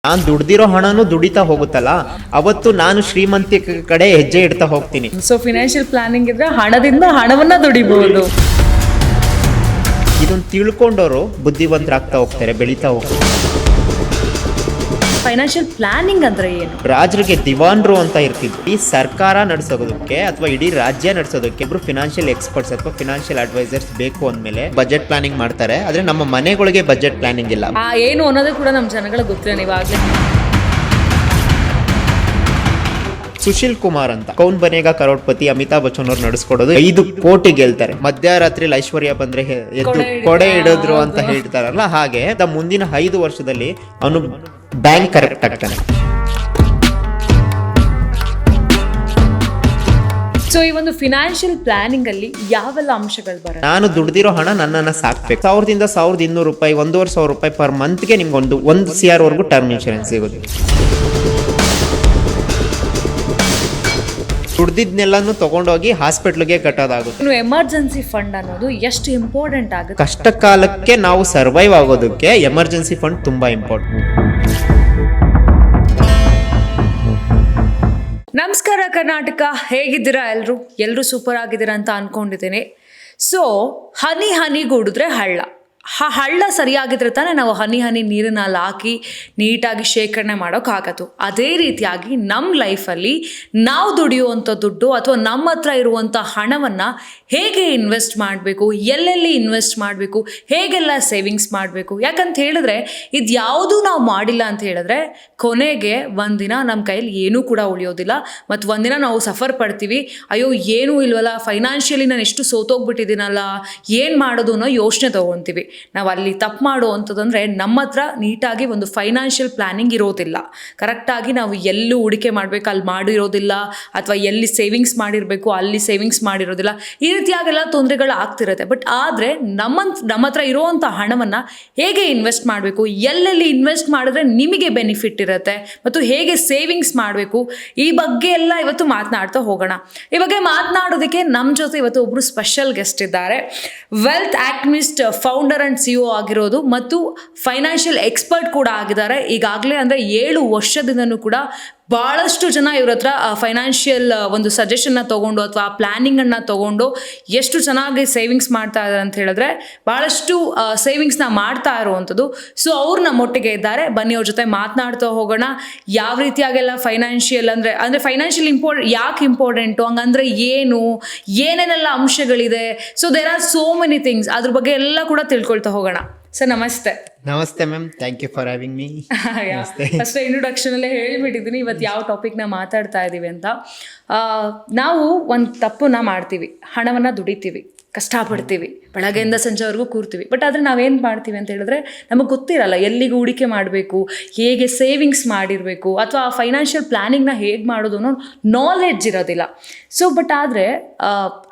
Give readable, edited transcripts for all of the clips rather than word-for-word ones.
ನಾನು ದುಡ್ದಿರೋ ಹಣನೂ ದುಡಿತಾ ಹೋಗುತ್ತಲ್ಲ, ಅವತ್ತು ನಾನು ಶ್ರೀಮಂತಿ ಕಡೆ ಹೆಜ್ಜೆ ಇಡ್ತಾ ಹೋಗ್ತೀನಿ. ಸೊ ಫಿನಾನ್ಷಿಯಲ್ ಪ್ಲಾನಿಂಗ್ ಇದ್ರೆ ಹಣದಿಂದ ಹಣವನ್ನ ದುಡಿಬಹುದು. ಇದನ್ನ ತಿಳ್ಕೊಂಡವರು ಬುದ್ಧಿವಂತರಾಗ್ತಾ ಹೋಗ್ತಾರೆ, ಬೆಳೀತಾ ಹೋಗ್ತಾರೆ. ಫೈನಾನ್ಷಿಯಲ್ ಪ್ಲಾನಿಂಗ್ ಅಂದ್ರೆ ಏನು? ರಾಜರಿಗೆ ದಿವಾನ್ರು ಅಂತ ಇರ್ತಿದ್ರು. ಈ ಸರ್ಕಾರ ನಡೆಸೋದಕ್ಕೆ ಅಥವಾ ಇಡೀ ರಾಜ್ಯ ನಡೆಸೋದಕ್ಕೆ ಇಬ್ರು ಫಿನಾನ್ಷಿಯಲ್ ಎಕ್ಸ್ಪರ್ಟ್ಸ್ ಅಥವಾ ಫಿನಾನ್ಷಿಯಲ್ ಅಡ್ವೈಸರ್ಸ್ ಬೇಕು ಅಂದ್ಮೇಲೆ ಬಜೆಟ್ ಪ್ಲಾನಿಂಗ್ ಮಾಡ್ತಾರೆ. ಆದ್ರೆ ನಮ್ಮ ಮನೆಗಳಿಗೆ ಬಜೆಟ್ ಪ್ಲಾನಿಂಗ್ ಇಲ್ಲ. ಏನು ಅನ್ನೋದು ಕೂಡ ನಮ್ಮ ಜನಗಳಿಗೆ ಗೊತ್ತಿಲ್ಲ. ನೀವಾಗ್ಲೇ ಸುಶೀಲ್ ಕುಮಾರ್ ಅಂತ ಕೌನ್ ಬನೇಗ ಕರೋಡ್ಪತಿ ಅಮಿತಾಬ್ ಬಚ್ಚನ್ ಅವ್ರು ನಡೆಸ್ಕೊಡೋದು 5 ಕೋಟಿ ಗೆಲ್ತಾರೆ. ಮಧ್ಯರಾತ್ರಿ ಐಶ್ವರ್ಯ ಬಂದ್ರೆ ಎದ್ದು ಕೊಡೆ ಇಡಿದ್ರು ಅಂತ ಹೇಳ್ತಾರಲ್ಲ, ಹಾಗೆ ಮುಂದಿನ 5 ವರ್ಷದಲ್ಲಿ ಅವನು ಬ್ಯಾಂಕ್ ಕರೆಕ್ಟ್ ಆಗ್ತಾನೆ. ಸೊ ಈ ಒಂದು ಫಿನಾನ್ಷಿಯಲ್ ಪ್ಲಾನಿಂಗ್ ಅಲ್ಲಿ ಯಾವೆಲ್ಲ ಅಂಶಗಳು ಬರುತ್ತೆ? ನಾನು ದುಡ್ದಿರೋ ಹಣ ನನ್ನನ್ನ ಸಾಕ್ಬೇಕು. 1000 ರಿಂದ 1200 ರೂಪಾಯಿ, 1500 ರೂಪಾಯಿ ಪರ್ ಮಂತ್ಗೆ ನಿಮ್ಗೆ 1 CR ವರೆಗೂ ಟರ್ಮ್ ಇನ್ಶೂರೆನ್ಸ್ ಸಿಗುತ್ತೆ. ದುಡ್ದಿದ್ನೆಲ್ಲಾನು ತಗೊಂಡೋಗಿ ಹಾಸ್ಪಿಟ್ಲ್ಗೆ ಕಟ್ಟೋದಾಗುತ್ತೆ. ಇನ್ನು ಎಮರ್ಜೆನ್ಸಿ ಫಂಡ್ ಅನ್ನೋದು ಎಷ್ಟು ಇಂಪಾರ್ಟೆಂಟ್ ಆಗುತ್ತೆ? ಕಷ್ಟ ಕಾಲಕ್ಕೆ ನಾವು ಸರ್ವೈವ್ ಆಗೋದಕ್ಕೆ ಎಮರ್ಜೆನ್ಸಿ ಫಂಡ್ ತುಂಬಾ ಇಂಪಾರ್ಟೆಂಟ್. ನಮಸ್ಕಾರ ಕರ್ನಾಟಕ, ಹೇಗಿದ್ದೀರಾ? ಎಲ್ಲರೂ ಸೂಪರ್ ಆಗಿದ್ದೀರಾ ಅಂತ ಅನ್ಕೊಂಡಿದ್ದೀನಿ. ಸೊ ಹನಿ ಹನಿಗೂಡಿದ್ರೆ ಹಳ್ಳ. ಹಳ್ಳ ಸರಿಯಾಗಿದ್ರೆ ತಾನೇ ನಾವು ಹನಿ ನೀರಿನಲ್ಲಿ ಹಾಕಿ ನೀಟಾಗಿ ಶೇಖರಣೆ ಮಾಡೋಕ್ಕಾಗತ್ತು. ಅದೇ ರೀತಿಯಾಗಿ ನಮ್ಮ ಲೈಫಲ್ಲಿ ನಾವು ದುಡಿಯುವಂಥ ದುಡ್ಡು ಅಥವಾ ನಮ್ಮ ಹತ್ರ ಇರುವಂಥ ಹಣವನ್ನು ಹೇಗೆ ಇನ್ವೆಸ್ಟ್ ಮಾಡಬೇಕು, ಎಲ್ಲೆಲ್ಲಿ ಇನ್ವೆಸ್ಟ್ ಮಾಡಬೇಕು, ಹೇಗೆಲ್ಲ ಸೇವಿಂಗ್ಸ್ ಮಾಡಬೇಕು. ಯಾಕಂತ ಹೇಳಿದ್ರೆ ಇದು ಯಾವುದೂ ನಾವು ಮಾಡಿಲ್ಲ ಅಂತ ಹೇಳಿದ್ರೆ ಕೊನೆಗೆ ಒಂದಿನ ನಮ್ಮ ಕೈಯಲ್ಲಿ ಏನೂ ಕೂಡ ಉಳಿಯೋದಿಲ್ಲ. ಮತ್ತು ಒಂದಿನ ನಾವು ಸಫರ್ ಪಡ್ತೀವಿ. ಅಯ್ಯೋ ಏನೂ ಇಲ್ವಲ್ಲ, ಫೈನಾನ್ಷಿಯಲಿ ನಾನು ಎಷ್ಟು ಸೋತೋಗ್ಬಿಟ್ಟಿದ್ದೀನಲ್ಲ, ಏನು ಮಾಡೋದು ಅನ್ನೋ ಯೋಚನೆ ತೊಗೊತೀವಿ. ನಾವು ಅಲ್ಲಿ ತಪ್ಪು ಮಾಡುವಂಥದ್ದಂದರೆ ನಮ್ಮ ಹತ್ರ ನೀಟಾಗಿ ಒಂದು ಫೈನಾನ್ಷಿಯಲ್ ಪ್ಲಾನಿಂಗ್ ಇರೋದಿಲ್ಲ. ಕರೆಕ್ಟಾಗಿ ನಾವು ಎಲ್ಲೂ ಹೂಡಿಕೆ ಮಾಡಬೇಕು ಅಲ್ಲಿ ಮಾಡಿರೋದಿಲ್ಲ, ಅಥವಾ ಎಲ್ಲಿ ಸೇವಿಂಗ್ಸ್ ಮಾಡಿರಬೇಕು ಅಲ್ಲಿ ಸೇವಿಂಗ್ಸ್ ಮಾಡಿರೋದಿಲ್ಲ. ಈ ರೀತಿಯಾಗೆಲ್ಲ ತೊಂದರೆಗಳು ಆಗ್ತಿರುತ್ತೆ. ಬಟ್ ಆದರೆ ನಮ್ಮ ಹತ್ರ ಇರೋವಂಥ ಹಣವನ್ನು ಹೇಗೆ ಇನ್ವೆಸ್ಟ್ ಮಾಡಬೇಕು, ಎಲ್ಲೆಲ್ಲಿ ಇನ್ವೆಸ್ಟ್ ಮಾಡಿದ್ರೆ ನಿಮಗೆ ಬೆನಿಫಿಟ್ ಇರುತ್ತೆ, ಮತ್ತು ಹೇಗೆ ಸೇವಿಂಗ್ಸ್ ಮಾಡಬೇಕು, ಈ ಬಗ್ಗೆ ಎಲ್ಲ ಇವತ್ತು ಮಾತನಾಡ್ತಾ ಹೋಗೋಣ. ಈ ಬಗ್ಗೆ ಮಾತನಾಡೋದಕ್ಕೆ ನಮ್ಮ ಜೊತೆ ಇವತ್ತು ಒಬ್ಬರು ಸ್ಪೆಷಲ್ ಗೆಸ್ಟ್ ಇದ್ದಾರೆ. Wealth activist, founder and CEO ಆಗಿರೋದು ಮತ್ತು ಫೈನಾನ್ಷಿಯಲ್ ಎಕ್ಸ್ಪರ್ಟ್ ಕೂಡ ಆಗಿದ್ದಾರೆ. ಈಗಾಗಲೇ ಅಂದರೆ 7 ವರ್ಷದಿಂದನೂ ಕೂಡ ಭಾಳಷ್ಟು ಜನ ಇವ್ರ ಹತ್ರ ಫೈನಾನ್ಷಿಯಲ್ ಒಂದು ಸಜೆಷನ್ನ ತೊಗೊಂಡು ಅಥವಾ ಪ್ಲ್ಯಾನಿಂಗನ್ನು ತೊಗೊಂಡು ಎಷ್ಟು ಚೆನ್ನಾಗಿ ಸೇವಿಂಗ್ಸ್ ಮಾಡ್ತಾ ಇದ್ದಾರೆ ಅಂತ ಹೇಳಿದ್ರೆ ಭಾಳಷ್ಟು ಸೇವಿಂಗ್ಸ್ನ ಮಾಡ್ತಾ ಇರುವಂಥದ್ದು. ಸೊ ಅವ್ರು ನಮ್ಮೊಟ್ಟಿಗೆ ಇದ್ದಾರೆ. ಬನ್ನಿ ಅವ್ರ ಜೊತೆ ಮಾತನಾಡ್ತಾ ಹೋಗೋಣ. ಯಾವ ರೀತಿಯಾಗೆಲ್ಲ ಫೈನಾನ್ಷಿಯಲ್ ಅಂದರೆ ಫೈನಾನ್ಷಿಯಲ್ ಯಾಕೆ ಇಂಪಾರ್ಟೆಂಟು, ಹಂಗಂದ್ರೆ ಏನೇನೆಲ್ಲ ಅಂಶಗಳಿದೆ. So there are so many things. ಅದ್ರ ಬಗ್ಗೆ ಎಲ್ಲ ಕೂಡ ತಿಳ್ಕೊಳ್ತಾ ಹೋಗೋಣ. ಸರ್ ನಮಸ್ತೆ. ನಮಸ್ತೆ ma'am, thank you for having me. First introduction ಅಲ್ಲೇ ಹೇಳಿಬಿಟ್ಟಿದ್ದೀನಿ ಇವತ್ತು ಯಾವ ಟಾಪಿಕ್ನ ಮಾತಾಡ್ತಾ ಇದ್ದೀವಿ ಅಂತ. ನಾವು ಒಂದು ತಪ್ಪನ್ನ ಮಾಡ್ತೀವಿ, ಹಣವನ್ನು ದುಡಿತೀವಿ, ಕಷ್ಟಪಡ್ತೀವಿ, ಬೆಳಗ್ಗೆಯಿಂದ ಸಂಜೆವರೆಗೂ ಕೂರ್ತೀವಿ. ಬಟ್ ಆದರೆ ನಾವೇನು ಮಾಡ್ತೀವಿ ಅಂತ ಹೇಳಿದ್ರೆ ನಮಗೆ ಗೊತ್ತಿರಲ್ಲ ಎಲ್ಲಿಗೆ ಹೂಡಿಕೆ ಮಾಡಬೇಕು, ಹೇಗೆ ಸೇವಿಂಗ್ಸ್ ಮಾಡಿರಬೇಕು, ಅಥವಾ ಫೈನಾನ್ಷಿಯಲ್ ಪ್ಲ್ಯಾನಿಂಗ್ನ ಹೇಗೆ ಮಾಡೋದು ಅನ್ನೋ ನಾಲೆಡ್ಜ್ ಇರೋದಿಲ್ಲ. ಸೊ ಬಟ್ ಆದರೆ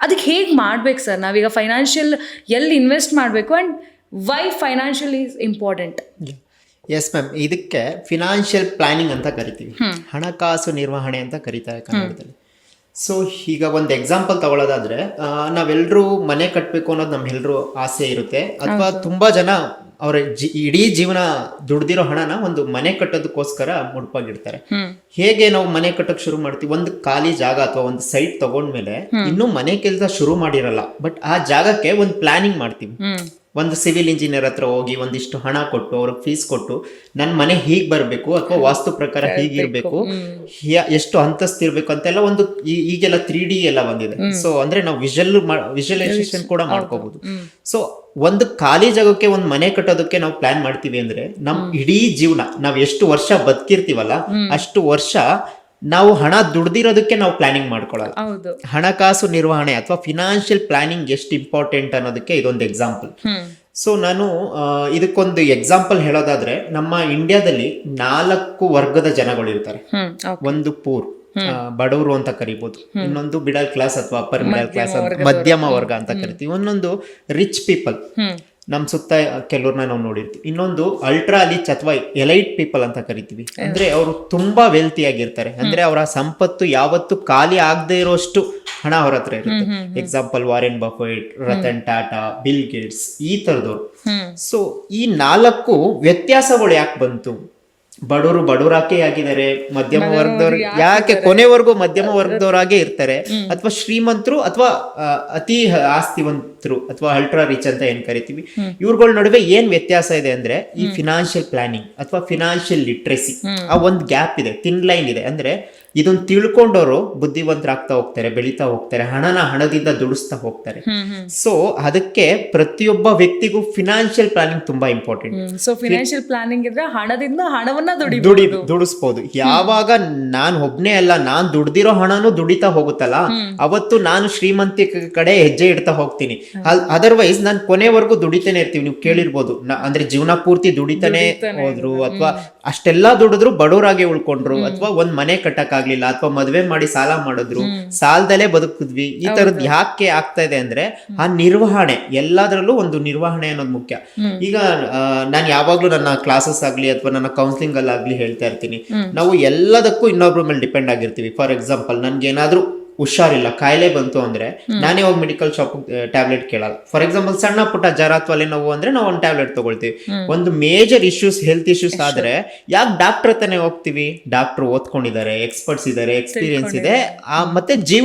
ಅದಕ್ಕೆ ಹೇಗೆ ಮಾಡ್ಬೇಕು ಸರ್? ನಾವೀಗ ಫೈನಾನ್ಷಿಯಲ್ ಎಲ್ಲಿ ಇನ್ವೆಸ್ಟ್ ಮಾಡಬೇಕು and why financial is important? Yes ma'am, ಇದಕ್ಕೆ ಫಿನಾನ್ಷಿಯಲ್ ಪ್ಲಾನಿಂಗ್ ಅಂತ ಕರಿತೀವಿ, ಹಣಕಾಸು ನಿರ್ವಹಣೆ ಅಂತ ಕರೀತಾರೆ ಕನ್ನಡದಲ್ಲಿ. ಸೊ ಈಗ ಒಂದು ಎಕ್ಸಾಂಪಲ್ ತಗೊಳ್ಳೋದಾದ್ರೆ, ನಾವೆಲ್ಲರೂ ಮನೆ ಕಟ್ಟಬೇಕು ಅನ್ನೋದು ನಮ್ಮೆಲ್ಲರೂ ಆಸೆ ಇರುತ್ತೆ. ಅಥವಾ ತುಂಬಾ ಜನ ಅವರ ಇಡೀ ಜೀವನ ದುಡ್ದಿರೋ ಹಣನ ಒಂದು ಮನೆ ಕಟ್ಟೋದಕ್ಕೋಸ್ಕರ ಮುಡುಪಾಗಿರ್ತಾರೆ. ಹೇಗೆ ನಾವು ಮನೆ ಕಟ್ಟೋಕೆ ಶುರು ಮಾಡ್ತೀವಿ? ಒಂದು ಖಾಲಿ ಜಾಗ ಅಥವಾ ಒಂದು ಸೈಟ್ ತಗೊಂಡ್ಮೇಲೆ ಇನ್ನೂ ಮನೆ ಕೆಲಸ ಶುರು ಮಾಡಿರಲ್ಲ, ಬಟ್ ಆ ಜಾಗಕ್ಕೆ ಒಂದು ಪ್ಲಾನಿಂಗ್ ಮಾಡ್ತೀವಿ. ಒಂದು ಸಿವಿಲ್ ಇಂಜಿನಿಯರ್ ಹತ್ರ ಹೋಗಿ ಒಂದಿಷ್ಟು ಹಣ ಕೊಟ್ಟು ಅವ್ರಿಗೆ ಫೀಸ್ ಕೊಟ್ಟು ನನ್ನ ಮನೆ ಹೀಗೆ ಬರಬೇಕು ಅಥವಾ ವಾಸ್ತು ಪ್ರಕಾರ ಹೀಗಿರ್ಬೇಕು, ಎಷ್ಟು ಅಂತಸ್ತು ಇರ್ಬೇಕು ಅಂತೆಲ್ಲ ಒಂದು ಈಗೆಲ್ಲ 3D ಎಲ್ಲ ಬಂದಿದೆ. ಸೊ ಅಂದ್ರೆ ನಾವು ವಿಜುವಲೈಸೇಷನ್ ಕೂಡ ಮಾಡ್ಕೋಬಹುದು. ಸೊ ಒಂದು ಖಾಲಿ ಜಾಗಕ್ಕೆ ಒಂದು ಮನೆ ಕಟ್ಟೋದಕ್ಕೆ ನಾವು ಪ್ಲಾನ್ ಮಾಡ್ತೀವಿ ಅಂದ್ರೆ ನಮ್ ಇಡೀ ಜೀವನ ನಾವು ಎಷ್ಟು ವರ್ಷ ಬದುಕಿರ್ತೀವಲ್ಲ ಅಷ್ಟು ವರ್ಷ ನಾವು ಹಣ ದುಡ್ದಿರೋದಕ್ಕೆ ನಾವು ಪ್ಲಾನಿಂಗ್ ಮಾಡ್ಕೊಳ್ಳೋದು. ಹಣಕಾಸು ನಿರ್ವಹಣೆ ಅಥವಾ ಫಿನಾನ್ಷಿಯಲ್ ಪ್ಲಾನಿಂಗ್ ಎಷ್ಟು ಇಂಪಾರ್ಟೆಂಟ್ ಅನ್ನೋದಕ್ಕೆ ಇದೊಂದು ಎಕ್ಸಾಂಪಲ್. ಸೊ ನಾನು ಇದಕ್ಕೊಂದು ಎಕ್ಸಾಂಪಲ್ ಹೇಳೋದಾದ್ರೆ, ನಮ್ಮ ಇಂಡಿಯಾದಲ್ಲಿ 4 ವರ್ಗದ ಜನಗಳು ಇರ್ತಾರೆ. ಒಂದು ಪೂರ್, ಬಡವರು ಅಂತ ಕರಿಬಹುದು. ಇನ್ನೊಂದು ಮಿಡಲ್ ಕ್ಲಾಸ್ ಅಥವಾ ಅಪ್ಪರ್ ಮಿಡಲ್ ಕ್ಲಾಸ್, ಮಧ್ಯಮ ವರ್ಗ ಅಂತ ಕರಿತೀವಿ. ಇನ್ನೊಂದು ರಿಚ್ ಪೀಪಲ್, ನಮ್ ಸುತ್ತ ಕೆಲವ್ರನ್ನ ನಾವು ನೋಡಿರ್ತೀವಿ. ಇನ್ನೊಂದು ಅಲ್ಟ್ರಾ ರಿಚ್ ಅಥವಾ ಎಲೈಟ್ ಪೀಪಲ್ ಅಂತ ಕರಿತೀವಿ. ಅಂದ್ರೆ ಅವರು ತುಂಬಾ ವೆಲ್ತಿ ಆಗಿರ್ತಾರೆ. ಅಂದ್ರೆ ಅವರ ಸಂಪತ್ತು ಯಾವತ್ತು ಖಾಲಿ ಆಗದೆ ಇರೋಷ್ಟು ಹಣ ಅವ್ರ ಹತ್ರ ಇರುತ್ತೆ. Example Warren Buffett, Ratan Tata, bill Gates, ಈ ತರದವ್ರು. ಸೊ ಈ 4 ವ್ಯತ್ಯಾಸಗಳು ಯಾಕೆ ಬಂತು ಬಡವರಾಕೆ ಆಗಿದ್ದಾರೆ, ಮಧ್ಯಮ ವರ್ಗದವ್ರು ಯಾಕೆ ಕೊನೆವರೆಗೂ ಮಧ್ಯಮ ವರ್ಗದವರಾಗೆ ಇರ್ತಾರೆ, ಅಥವಾ ಶ್ರೀಮಂತರು ಅಥವಾ ಅತಿ ಆಸ್ತಿವಂತರು ಅಥವಾ ಅಲ್ಟ್ರಾ ರಿಚ್ ಅಂತ ಏನ್ ಕರಿತೀವಿ, ಇವ್ರಗಳ ನಡುವೆ ಏನ್ ವ್ಯತ್ಯಾಸ ಇದೆ ಅಂದ್ರೆ ಈ ಫಿನಾನ್ಷಿಯಲ್ ಪ್ಲಾನಿಂಗ್ ಅಥವಾ ಫಿನಾನ್ಷಿಯಲ್ ಲಿಟ್ರಸಿ ಆ ಒಂದು ಗ್ಯಾಪ್ ಇದೆ, ಥಿನ್ ಲೈನ್ ಇದೆ. ಅಂದ್ರೆ ಇದನ್ನ ತಿಳ್ಕೊಂಡವರು ಬುದ್ಧಿವಂತರಾಗ್ತಾ ಹೋಗ್ತಾರೆ, ಬೆಳೀತಾ ಹೋಗ್ತಾರೆ, ಹಣದಿಂದ ದುಡಿಸ್ತಾ ಹೋಗ್ತಾರೆ. ಸೊ ಅದಕ್ಕೆ ಪ್ರತಿಯೊಬ್ಬ ವ್ಯಕ್ತಿಗೂ ಫಿನಾನ್ಷಿಯಲ್ ಪ್ಲಾನಿಂಗ್ ತುಂಬಾ ಇಂಪಾರ್ಟೆಂಟ್. ಸೊ ಫಿನಾನ್ಷಿಯಲ್ ಪ್ಲಾನಿಂಗ್ ಇದ್ರೆ ಹಣದಿಂದ ಹಣವನ್ನ ದುಡಿಸ್ಬೋದು. ಯಾವಾಗ ನಾನ್ ಒಬ್ನೇ ಅಲ್ಲ, ನಾನ್ ದುಡ್ದಿರೋ ಹಣನು ದುಡಿತಾ ಹೋಗುತ್ತಲ್ಲ, ಅವತ್ತು ನಾನು ಶ್ರೀಮಂತಿ ಕಡೆ ಹೆಜ್ಜೆ ಇಡ್ತಾ ಹೋಗ್ತೀನಿ. ಅದರ್ವೈಸ್ ನಾನು ಕೊನೆವರೆಗೂ ದುಡಿತಾನೆ ಇರ್ತೀವಿ. ನೀವು ಕೇಳಿರ್ಬೋದು, ಅಂದ್ರೆ ಜೀವನ ಪೂರ್ತಿ ದುಡಿತಾನೆ ಹೋದ್ರು ಅಥವಾ ಅಷ್ಟೆಲ್ಲಾ ದುಡಿದ್ರು ಬಡವರಾಗೆ ಉಳ್ಕೊಂಡ್ರು, ಅಥವಾ ಒಂದ್ ಮನೆ ಕಟ್ಟಕ್ಕಾಗ್ಲಿಲ್ಲ, ಅಥವಾ ಮದ್ವೆ ಮಾಡಿ ಸಾಲ ಮಾಡಿದ್ರು, ಸಾಲದಲ್ಲೇ ಬದುಕಿದ್ವಿ. ಈ ತರದ್ ಯಾಕೆ ಆಗ್ತಾ ಇದೆ ಅಂದ್ರೆ ಆ ನಿರ್ವಹಣೆ, ಎಲ್ಲದರಲ್ಲೂ ಒಂದು ನಿರ್ವಹಣೆ ಅನ್ನೋದು ಮುಖ್ಯ. ಈಗ ನಾನು ಯಾವಾಗ್ಲೂ ನನ್ನ ಕ್ಲಾಸಸ್ ಆಗ್ಲಿ ಅಥವಾ ನನ್ನ ಕೌನ್ಸಿಲಿಂಗ್ ಅಲ್ಲಾಗ್ಲಿ ಹೇಳ್ತಾ ಇರ್ತೀನಿ, ನಾವು ಎಲ್ಲದಕ್ಕೂ ಇನ್ನೊಬ್ರ ಮೇಲೆ ಡಿಪೆಂಡ್ ಆಗಿರ್ತೀವಿ. ಫಾರ್ ಎಕ್ಸಾಂಪಲ್, ನನ್ಗೆ ಏನಾದ್ರೂ ಹುಷಾರಿಲ್ಲ, ಕಾಯಿಲೆ ಬಂತು ಅಂದ್ರೆ ನಾನೇ ಹೋಗಿ ಮೆಡಿಕಲ್ ಶಾಪ್ ಟ್ಯಾಬ್ಲೆಟ್ ಕೇಳಲ್ಲ. ಫಾರ್ ಎಕ್ಸಾಂಪಲ್, ಸಣ್ಣ ಪುಟ್ಟ ಜ್ವರ ಅಥವಾ ನೋವು ಅಂದ್ರೆ ನಾವು ಒಂದು ಟ್ಯಾಬ್ಲೆಟ್ ತಗೊಳ್ತೀವಿ. ಒಂದು ಮೇಜರ್ ಇಶ್ಯೂಸ್, ಹೆಲ್ತ್ ಇಶ್ಯೂಸ್ ಆದ್ರೆ ಯಾಕೆ ಡಾಕ್ಟರ್ ಹತ್ರನೇ ಹೋಗ್ತೀವಿ? ಡಾಕ್ಟರ್ ಓದ್ಕೊಂಡಿದ್ದಾರೆ, ಎಕ್ಸ್ಪರ್ಟ್ಸ್ ಇದಾರೆ, ಎಕ್ಸ್ಪೀರಿಯನ್ಸ್ ಇದೆ, ಮತ್ತೆ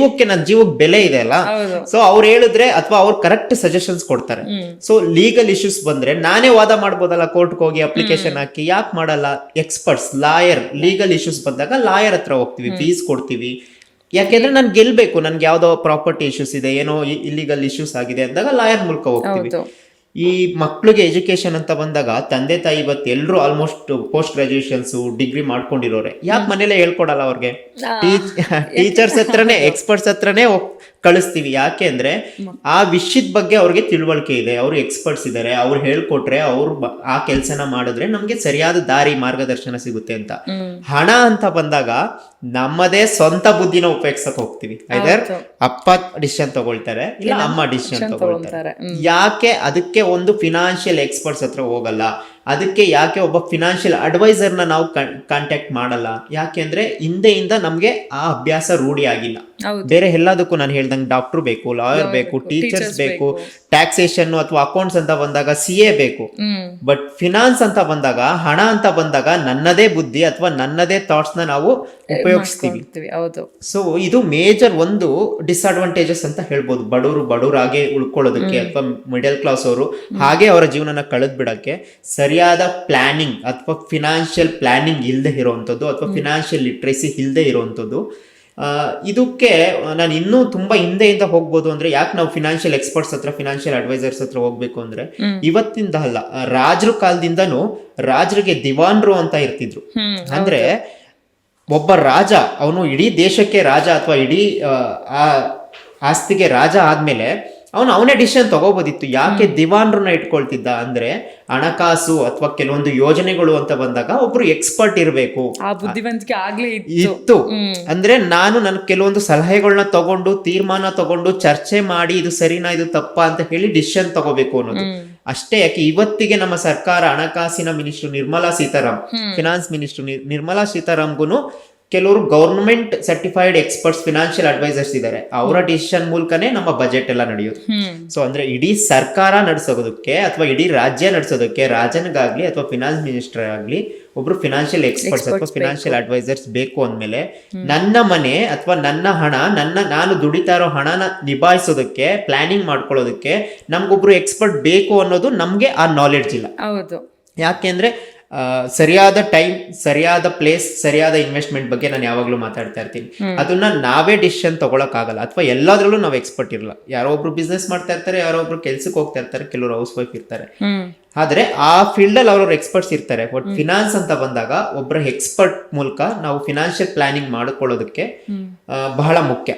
ನನ್ನ ಜೀವಕ್ಕೆ ಬೆಲೆ ಇದೆ ಅಲ್ಲ. ಸೊ ಅವ್ರು ಹೇಳಿದ್ರೆ ಅಥವಾ ಅವ್ರು ಕರೆಕ್ಟ್ ಸಜೆಷನ್ಸ್ ಕೊಡ್ತಾರೆ. ಸೊ ಲೀಗಲ್ ಇಶ್ಯೂಸ್ ಬಂದ್ರೆ ನಾನೇ ವಾದ ಮಾಡ್ಬೋದಲ್ಲ, ಕೋರ್ಟ್ಗೆ ಹೋಗಿ ಅಪ್ಲಿಕೇಶನ್ ಹಾಕಿ. ಯಾಕೆ ಮಾಡಲ್ಲ? ಎಕ್ಸ್ಪರ್ಟ್ಸ್, ಲಾಯರ್, ಲೀಗಲ್ ಇಶ್ಯೂಸ್ ಬಂದಾಗ ಲಾಯರ್ ಹತ್ರ ಹೋಗ್ತೀವಿ, ಫೀಸ್ ಕೊಡ್ತೀವಿ. ಯಾಕೆಂದ್ರೆ ನಾನು ಗೆಲ್ಬೇಕು, ನನ್ಗೆ ಯಾವ್ದೋ ಪ್ರಾಪರ್ಟಿ ಇಶ್ಯೂಸ್ ಇದೆ, ಏನೋ ಇಲ್ಲಿಗಲ್ ಇಶ್ಯೂಸ್ ಆಗಿದೆ ಅಂದಾಗ ಲಾಯರ್ ಮೂಲಕ ಹೋಗ್ತೀವಿ. ಈ ಮಕ್ಳಿಗೆ ಎಜುಕೇಶನ್ ಅಂತ ಬಂದಾಗ ತಂದೆ ತಾಯಿ ಇವತ್ತು ಎಲ್ರು ಆಲ್ಮೋಸ್ಟ್ ಪೋಸ್ಟ್ ಗ್ರಾಜುಯೇಷನ್ಸ್, ಡಿಗ್ರಿ ಮಾಡ್ಕೊಂಡಿರೋರೆ. ಯಾಕೆ ಮನೇಲೆ ಹೇಳ್ಕೊಡಲ್ಲ ಅವ್ರಿಗೆ? ಟೀಚರ್ಸ್ ಹತ್ರನೇ, ಎಕ್ಸ್ಪರ್ಟ್ಸ್ ಹತ್ರನೇ ಕಳಿಸ್ತೀವಿ. ಯಾಕೆ ಅಂದ್ರೆ ಆ ವಿಷಯದ ಬಗ್ಗೆ ಅವ್ರಿಗೆ ತಿಳುವಳಿಕೆ ಇದೆ, ಅವ್ರು ಎಕ್ಸ್ಪರ್ಟ್ಸ್ ಇದಾರೆ, ಅವ್ರು ಹೇಳ್ಕೊಟ್ರೆ ಅವ್ರು ಆ ಕೆಲ್ಸನ ಮಾಡಿದ್ರೆ ನಮ್ಗೆ ಸರಿಯಾದ ದಾರಿ, ಮಾರ್ಗದರ್ಶನ ಸಿಗುತ್ತೆ ಅಂತ. ಹಣ ಅಂತ ಬಂದಾಗ ನಮ್ಮದೇ ಸ್ವಂತ ಬುದ್ಧಿನ ಉಪಯೋಗಿಸಕ್ ಹೋಗ್ತೀವಿ. ಐದರ್ ಅಪ್ಪ ಡಿಸಿಷನ್ ತಗೊಳ್ತಾರೆ, ಇಲ್ಲ ಅಮ್ಮ ಡಿಸಿಷನ್ ತಗೊಳ್ತಾರೆ. ಯಾಕೆ ಅದಕ್ಕೆ ಒಂದು ಫಿನಾನ್ಷಿಯಲ್ ಎಕ್ಸ್ಪರ್ಟ್ಸ್ ಹತ್ರ ಹೋಗಲ್ಲ? ಅದಕ್ಕೆ ಯಾಕೆ ಒಬ್ಬ ಫಿನಾನ್ಷಿಯಲ್ ಅಡ್ವೈಸರ್ನ ನಾವು ಕಾಂಟ್ಯಾಕ್ಟ್ ಮಾಡಲ್ಲ? ಯಾಕೆಂದ್ರೆ ಹಿಂದೆಯಿಂದ ನಮ್ಗೆ ಆ ಅಭ್ಯಾಸ ರೂಢಿ ಆಗಿಲ್ಲ. ಬೇರೆ ಎಲ್ಲದಕ್ಕೂ ನಾನು ಹೇಳ್ದಂಗೆ ಡಾಕ್ಟರ್ ಬೇಕು, ಲಾಯರ್ ಬೇಕು, ಟೀಚರ್ಸ್ ಬೇಕು, ಟ್ಯಾಕ್ಸೇಷನ್ ಅಥವಾ ಅಕೌಂಟ್ಸ್ ಅಂತ ಬಂದಾಗ CA ಬೇಕು. ಬಟ್ ಫಿನಾನ್ಸ್ ಅಂತ ಬಂದಾಗ, ಹಣ ಅಂತ ಬಂದಾಗ ನನ್ನದೇ ಬುದ್ಧಿ ಅಥವಾ ನನ್ನದೇ ಥಾಟ್ಸ್ ನ ನಾವು ಉಪಯೋಗಿಸ್ತೀವಿ. ಸೊ ಇದು ಮೇಜರ್ ಒಂದು ಡಿಸ್ಅಡ್ವಾಂಟೇಜಸ್ ಅಂತ ಹೇಳ್ಬೋದು. ಬಡವರಾಗೆ ಉಳ್ಕೊಳ್ಳೋದಕ್ಕೆ ಅಥವಾ ಮಿಡಲ್ ಕ್ಲಾಸ್ ಅವರು ಹಾಗೆ ಅವರ ಜೀವನನ ಕಳೆದ್ ಬಿಡಕ್ಕೆ ಸರಿಯಾದ ಪ್ಲಾನಿಂಗ್ ಅಥವಾ ಫಿನಾನ್ಷಿಯಲ್ ಪ್ಲಾನಿಂಗ್ ಇಲ್ಲದೆ ಇರುವಂಥದ್ದು ಅಥವಾ ಫಿನಾನ್ಷಿಯಲ್ ಲಿಟ್ರಸಿ ಇಲ್ಲದೆ ಇರುವಂಥದ್ದು. ಇದಕ್ಕೆ ನಾನು ಇನ್ನೂ ತುಂಬಾ ಹಿಂದೆಯಿಂದ ಹೋಗ್ಬೋದು. ಅಂದ್ರೆ ಯಾಕೆ ನಾವು ಫಿನಾನ್ಷಿಯಲ್ ಎಕ್ಸ್ಪರ್ಟ್ಸ್ ಹತ್ರ, ಫಿನಾನ್ಷಿಯಲ್ ಅಡ್ವೈಸರ್ಸ್ ಹತ್ರ ಹೋಗ್ಬೇಕು ಅಂದ್ರೆ, ಇವತ್ತಿಂದ ಅಲ್ಲ, ರಾಜರ ಕಾಲದಿಂದನೂ ರಾಜರಿಗೆ ದಿವಾನ್ರು ಅಂತ ಇರ್ತಿದ್ರು. ಅಂದ್ರೆ ಒಬ್ಬ ರಾಜ, ಅವನು ಇಡೀ ದೇಶಕ್ಕೆ ರಾಜ ಅಥವಾ ಇಡೀ ಆಸ್ತಿಗೆ ರಾಜ ಆದ್ಮೇಲೆ ಅವನೇ ಡಿಸಿಷನ್ ತಗೋಬೋದಿತ್ತು. ಯಾಕೆ ದಿವಾನ್ರನ್ನ ಇಟ್ಕೊಳ್ತಿದ್ದ ಅಂದ್ರೆ ಹಣಕಾಸು ಅಥವಾ ಕೆಲವೊಂದು ಯೋಜನೆಗಳು ಅಂತ ಬಂದಾಗ ಒಬ್ರು ಎಕ್ಸ್ಪರ್ಟ್ ಇರಬೇಕು, ಇತ್ತು. ಅಂದ್ರೆ ನನ್ನ ಕೆಲವೊಂದು ಸಲಹೆಗಳನ್ನ ತಗೊಂಡು, ತೀರ್ಮಾನ ತಗೊಂಡು, ಚರ್ಚೆ ಮಾಡಿ ಇದು ಸರಿನಾ ಇದು ತಪ್ಪಾ ಅಂತ ಹೇಳಿ ಡಿಸಿಷನ್ ತಗೋಬೇಕು ಅನ್ನೋದು ಅಷ್ಟೇ. ಯಾಕೆ ಇವತ್ತಿಗೆ ನಮ್ಮ ಸರ್ಕಾರ, ಹಣಕಾಸಿನ minister Nirmala Sitaram, finance minister Nirmala ಸೀತಾರಾಮ್ಗೂ ಕೆಲವರು government certified experts, financial advisors ಇದ್ದಾರೆ. ಅವರ ಡಿಸಿಷನ್ ಮೂಲಕನೇ ನಮ್ಮ ಬಜೆಟ್ ಎಲ್ಲ ನಡೆಯೋದು. ಸೊ ಅಂದ್ರೆ ಇಡೀ ಸರ್ಕಾರ ನಡೆಸೋದಕ್ಕೆ ಅಥವಾ ಇಡೀ ರಾಜ್ಯ ನಡೆಸೋದಕ್ಕೆ ರಾಜನಿಗಾಗ್ಲಿ ಅಥವಾ ಫಿನಾನ್ಸ್ ಮಿನಿಸ್ಟರ್ ಆಗ್ಲಿ ಒಬ್ರು ಫಿನಾನ್ಷಿಯಲ್ ಎಕ್ಸ್ಪರ್ಟ್ಸ್ ಅಥವಾ ಫಿನಾನ್ಷಿಯಲ್ ಅಡ್ವೈಸರ್ಸ್ ಬೇಕು ಅಂದ್ಮೇಲೆ ನನ್ನ ಮನೆ ಅಥವಾ ನನ್ನ ಹಣ, ನಾನು ದುಡಿತಾ ಇರೋ ಹಣನ ನಿಭಾಯಿಸೋದಕ್ಕೆ, ಪ್ಲಾನಿಂಗ್ ಮಾಡ್ಕೊಳ್ಳೋದಕ್ಕೆ ನಮ್ಗೊಬ್ರು ಎಕ್ಸ್ಪರ್ಟ್ ಬೇಕು ಅನ್ನೋದು ನಮ್ಗೆ ಆ ನಾಲೆಡ್ಜ್ ಇಲ್ಲ. ಯಾಕೆಂದ್ರೆ ಸರಿಯಾದ ಟೈಮ್, ಸರಿಯಾದ ಪ್ಲೇಸ್, ಸರಿಯಾದ ಇನ್ವೆಸ್ಟ್ಮೆಂಟ್ ಬಗ್ಗೆ ನಾನು ಯಾವಾಗ್ಲೂ ಮಾತಾಡ್ತಾ ಇರ್ತೀನಿ. ಅದನ್ನ ನಾವೇ ಡಿಸಿಷನ್ ತಗೊಳಕ್ ಆಗಲ್ಲ ಅಥವಾ ಎಲ್ಲಾದ್ರಲ್ಲೂ ನಾವು ಎಕ್ಸ್ಪರ್ಟ್ ಇರಲ್ಲ. ಯಾರೋ ಒಬ್ರು ಬಿಸ್ನೆಸ್ ಮಾಡ್ತಾ ಇರ್ತಾರೆ, ಯಾರೋ ಒಬ್ರು ಕೆಲ್ಸಕ್ಕೆ ಹೋಗ್ತಾ ಇರ್ತಾರೆ, ಕೆಲವರು ಹೌಸ್ ವೈಫ್ ಇರ್ತಾರೆ. ಆದ್ರೆ ಆ ಫೀಲ್ಡ್ ಅಲ್ಲಿ ಅವ್ರವ್ರ ಎಕ್ಸ್ಪರ್ಟ್ಸ್ ಇರ್ತಾರೆ. ಬಟ್ ಫಿನಾನ್ಸ್ ಅಂತ ಬಂದಾಗ ಒಬ್ಬರ ಎಕ್ಸ್ಪರ್ಟ್ ಮೂಲಕ ನಾವು ಫಿನಾನ್ಷಿಯಲ್ ಪ್ಲಾನಿಂಗ್ ಮಾಡ್ಕೊಳ್ಳೋದಕ್ಕೆ ಬಹಳ ಮುಖ್ಯ.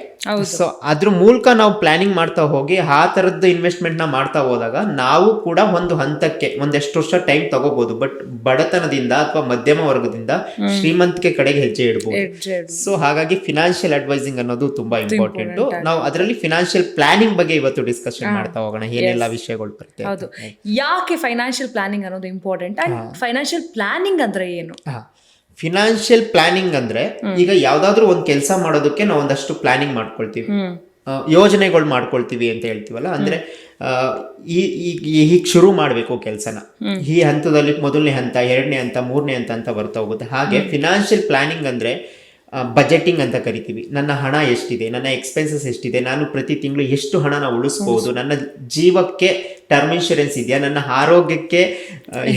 ಸೊ ಅದ್ರ ಮೂಲಕ ನಾವು ಪ್ಲಾನಿಂಗ್ ಮಾಡ್ತಾ ಹೋಗಿ ಆ ತರದ್ದು ಇನ್ವೆಸ್ಟ್ಮೆಂಟ್ ನ ಮಾಡ್ತಾ ಹೋದಾಗ ನಾವು ಕೂಡ ಒಂದು ಹಂತಕ್ಕೆ ಒಂದೆಷ್ಟು ವರ್ಷ ಟೈಮ್ ತಗೋಬಹುದು. ಬಟ್ ಬಡತನದಿಂದ ಅಥವಾ ಮಧ್ಯಮ ವರ್ಗದಿಂದ ಶ್ರೀಮಂತಿಕೆ ಕಡೆಗೆ ಹೆಜ್ಜೆ ಇಡಬಹುದು. ಸೊ ಹಾಗಾಗಿ ಫಿನಾನ್ಷಿಯಲ್ ಅಡ್ವೈಸಿಂಗ್ ಅನ್ನೋದು ತುಂಬಾ ಇಂಪಾರ್ಟೆಂಟ್. ನಾವು ಅದರಲ್ಲಿ ಫಿನಾನ್ಷಿಯಲ್ ಪ್ಲಾನಿಂಗ್ ಬಗ್ಗೆ ಇವತ್ತು ಡಿಸ್ಕಷನ್ ಮಾಡ್ತಾ ಹೋಗೋಣ, ಏನೆಲ್ಲ ವಿಷಯಗಳು ಬರ್ತವೆ. ಯಾಕೆ ಫೈನಾನ್ಷಿಯಲ್ ಪ್ಲಾನಿಂಗ್ ಅನ್ನೋದು ಇಂಪಾರ್ಟೆಂಟ್? ಅಂಡ್ ಫೈನಾನ್ಷಿಯಲ್ ಪ್ಲಾನಿಂಗ್ ಅಂದ್ರೆ ಏನು? ಫಿನಾನ್ಷಿಯಲ್ ಪ್ಲಾನಿಂಗ್ ಅಂದ್ರೆ ಈಗ ಯಾವ್ದಾದ್ರು ಒಂದ್ ಕೆಲಸ ಮಾಡೋದಕ್ಕೆ ನಾವು ಒಂದಷ್ಟು ಪ್ಲಾನಿಂಗ್ ಮಾಡ್ಕೊಳ್ತೀವಿ. ಯೋಜನೆಗಳು ಮಾಡ್ಕೊಳ್ತೀವಿ ಅಂತ ಹೇಳ್ತೀವಲ್ಲ, ಅಂದ್ರೆ ಹೀಗೆ ಶುರು ಮಾಡಬೇಕು ಕೆಲಸನ. ಈ ಹಂತದಲ್ಲಿ ಮೊದಲನೇ ಹಂತ, ಎರಡನೇ ಹಂತ, ಮೂರನೇ ಹಂತ ಅಂತ ಬರ್ತಾ ಹೋಗುತ್ತೆ. ಹಾಗೆ ಫಿನಾನ್ಷಿಯಲ್ ಪ್ಲಾನಿಂಗ್ ಅಂದ್ರೆ ಬಜೆಟಿಂಗ್ ಅಂತ ಕರಿತೀವಿ. ನನ್ನ ಹಣ ಎಷ್ಟಿದೆ, ನನ್ನ ಎಕ್ಸ್ಪೆನ್ಸಸ್ ಎಷ್ಟಿದೆ, ನಾನು ಪ್ರತಿ ತಿಂಗಳು ಎಷ್ಟು ಹಣನ ಉಳಿಸ್ಬೋದು, ನನ್ನ ಜೀವಕ್ಕೆ ಟರ್ಮ್ ಇನ್ಶೂರೆನ್ಸ್ ಇದೆಯಾ, ನನ್ನ ಆರೋಗ್ಯಕ್ಕೆ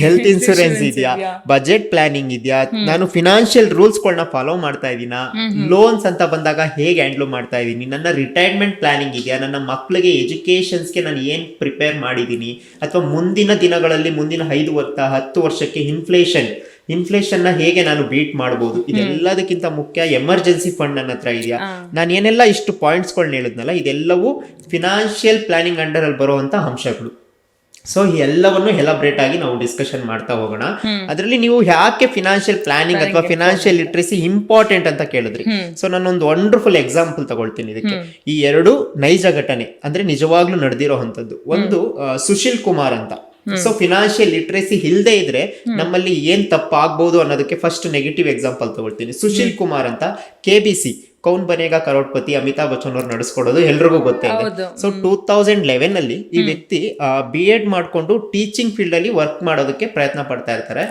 ಹೆಲ್ತ್ ಇನ್ಶೂರೆನ್ಸ್ ಇದೆಯಾ, ಬಜೆಟ್ ಪ್ಲಾನಿಂಗ್ ಇದೆಯಾ, ನಾನು ಫಿನಾನ್ಷಿಯಲ್ ರೂಲ್ಸ್ಗಳನ್ನ ಫಾಲೋ ಮಾಡ್ತಾ ಇದ್ದೀನಾ, ಲೋನ್ಸ್ ಅಂತ ಬಂದಾಗ ಹೇಗೆ ಹ್ಯಾಂಡ್ಲ್ ಮಾಡ್ತಾ ಇದ್ದೀನಿ, ನನ್ನ ರಿಟೈರ್ಮೆಂಟ್ ಪ್ಲಾನಿಂಗ್ ಇದೆಯಾ, ನನ್ನ ಮಕ್ಕಳಿಗೆ ಎಜುಕೇಷನ್ಸ್ಗೆ ನಾನು ಏನು ಪ್ರಿಪೇರ್ ಮಾಡಿದ್ದೀನಿ, ಅಥವಾ ಮುಂದಿನ ದಿನಗಳಲ್ಲಿ ಮುಂದಿನ 5-10 ವರ್ಷಕ್ಕೆ ಇನ್ಫ್ಲೇಷನ್ನ ಹೇಗೆ ನಾನು ಬೀಟ್ ಮಾಡ್ಬೋದು. ಇದೆಲ್ಲದಕ್ಕಿಂತ ಮುಖ್ಯ ಎಮರ್ಜೆನ್ಸಿ ಫಂಡ್ ನನ್ನ ಹತ್ರ ಇದೆಯಾ. ನಾನು ಏನೆಲ್ಲ ಇಷ್ಟು ಪಾಯಿಂಟ್ಸ್ಗಳನ್ನ ಹೇಳಿದ್ನಲ್ಲ, ಇದೆಲ್ಲವೂ ಫಿನಾನ್ಷಿಯಲ್ ಪ್ಲಾನಿಂಗ್ ಅಂಡರ್ ಅಲ್ಲಿ ಬರುವಂತ ಅಂಶಗಳು. ಸೊ ಈ ಎಲ್ಲವನ್ನು ಎಲಾಬ್ರೇಟ್ ಆಗಿ ನಾವು ಡಿಸ್ಕಷನ್ ಮಾಡ್ತಾ ಹೋಗೋಣ. ಅದರಲ್ಲಿ ನೀವು ಯಾಕೆ ಫಿನಾನ್ಷಿಯಲ್ ಪ್ಲಾನಿಂಗ್ ಅಥವಾ ಫಿನಾನ್ಷಿಯಲ್ ಲಿಟ್ರಸಿ ಇಂಪಾರ್ಟೆಂಟ್ ಅಂತ ಕೇಳಿದ್ರಿ. ಸೊ ನಾನೊಂದು ವಂಡರ್ಫುಲ್ ಎಕ್ಸಾಂಪಲ್ ತಗೊಳ್ತೀನಿ ಇದಕ್ಕೆ. ಈ 2 ನೈಜ ಘಟನೆ, ಅಂದ್ರೆ ನಿಜವಾಗ್ಲೂ ನಡೆದಿರೋ ಅಂತದ್ದು. ಒಂದು ಸುಶೀಲ್ ಕುಮಾರ್ ಅಂತ. ಸೊ ಫಿನಾನ್ಷಿಯಲ್ ಲಿಟ್ರಸಿ ಇಲ್ಲದೆ ಇದ್ರೆ ನಮ್ಮಲ್ಲಿ ಏನ್ ತಪ್ಪಾಗ್ಬೋದು ಅನ್ನೋದಕ್ಕೆ ಫಸ್ಟ್ ನೆಗೆಟಿವ್ ಎಕ್ಸಾಂಪಲ್ ತಗೊಳ್ತೀನಿ. ಸುಶೀಲ್ ಕುಮಾರ್ ಅಂತ KBC, ಕೌನ್ ಬನೇಗಾ ಕರೋಡ್ಪತಿ, ಅಮಿತಾಬ್ ಬಚ್ಚನ್ ಅವ್ರು ನಡೆಸ್ಕೊಡೋದು ಎಲ್ರಿಗೂ ಗೊತ್ತೇ ಇದೆ. ಸೊ 2011 ಅಲ್ಲಿ ಈ ವ್ಯಕ್ತಿ B.Ed ಮಾಡ್ಕೊಂಡು ಟೀಚಿಂಗ್ ಫೀಲ್ಡ್ ಅಲ್ಲಿ ವರ್ಕ್ ಮಾಡೋದಕ್ಕೆ ಪ್ರಯತ್ನ ಪಡ್ತಾ ಇರ್ತಾರೆ.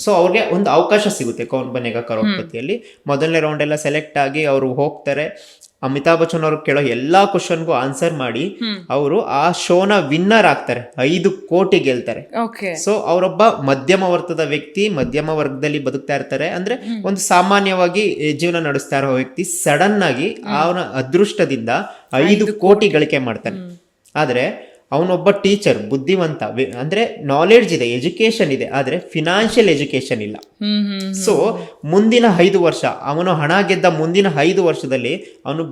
ಸೊ ಅವ್ರಿಗೆ ಒಂದು ಅವಕಾಶ ಸಿಗುತ್ತೆ ಕೌನ್ ಬನೇಗಾ ಕರೋಡ್ಪತಿಯಲ್ಲಿ. ಮೊದಲನೇ ರೌಂಡ್ ಎಲ್ಲ ಸೆಲೆಕ್ಟ್ ಆಗಿ ಅವರು ಹೋಗ್ತಾರೆ. ಅಮಿತಾಬ್ ಬಚ್ಚನ್ ಅವ್ರು ಕೇಳೋ ಎಲ್ಲಾ ಕ್ವಶನ್ಗೂ ಆನ್ಸರ್ ಮಾಡಿ ಅವರು ಆ ಶೋನ ವಿನ್ನರ್ ಆಗ್ತಾರೆ. 5 ಕೋಟಿ ಗೆಲ್ತಾರೆ. ಸೊ ಅವರೊಬ್ಬ ಮಧ್ಯಮ ವರ್ಗದ ವ್ಯಕ್ತಿ, ಮಧ್ಯಮ ವರ್ಗದಲ್ಲಿ ಬದುಕ್ತಾ ಇರ್ತಾರೆ. ಅಂದ್ರೆ ಒಂದು ಸಾಮಾನ್ಯವಾಗಿ ಜೀವನ ನಡೆಸ್ತಾ ಇರೋ ವ್ಯಕ್ತಿ ಸಡನ್ ಆಗಿ ಅವನ ಅದೃಷ್ಟದಿಂದ 5 ಕೋಟಿ ಗಳಿಕೆ ಮಾಡ್ತಾನೆ. ಆದ್ರೆ ಅವನೊಬ್ಬ ಟೀಚರ್, ಬುದ್ಧಿವಂತ, ಅಂದ್ರೆ ನಾಲೆಡ್ಜ್ ಇದೆ, ಎಜುಕೇಶನ್ ಇದೆ, ಆದ್ರೆ ಫಿನಾನ್ಷಿಯಲ್ ಎಜುಕೇಶನ್ ಇಲ್ಲ. ಸೊ ಮುಂದಿನ 5 ವರ್ಷ ಅವನು ಹಣ ಗೆದ್ದ ಮುಂದಿನ 5 ವರ್ಷದಲ್ಲಿ ಅವನು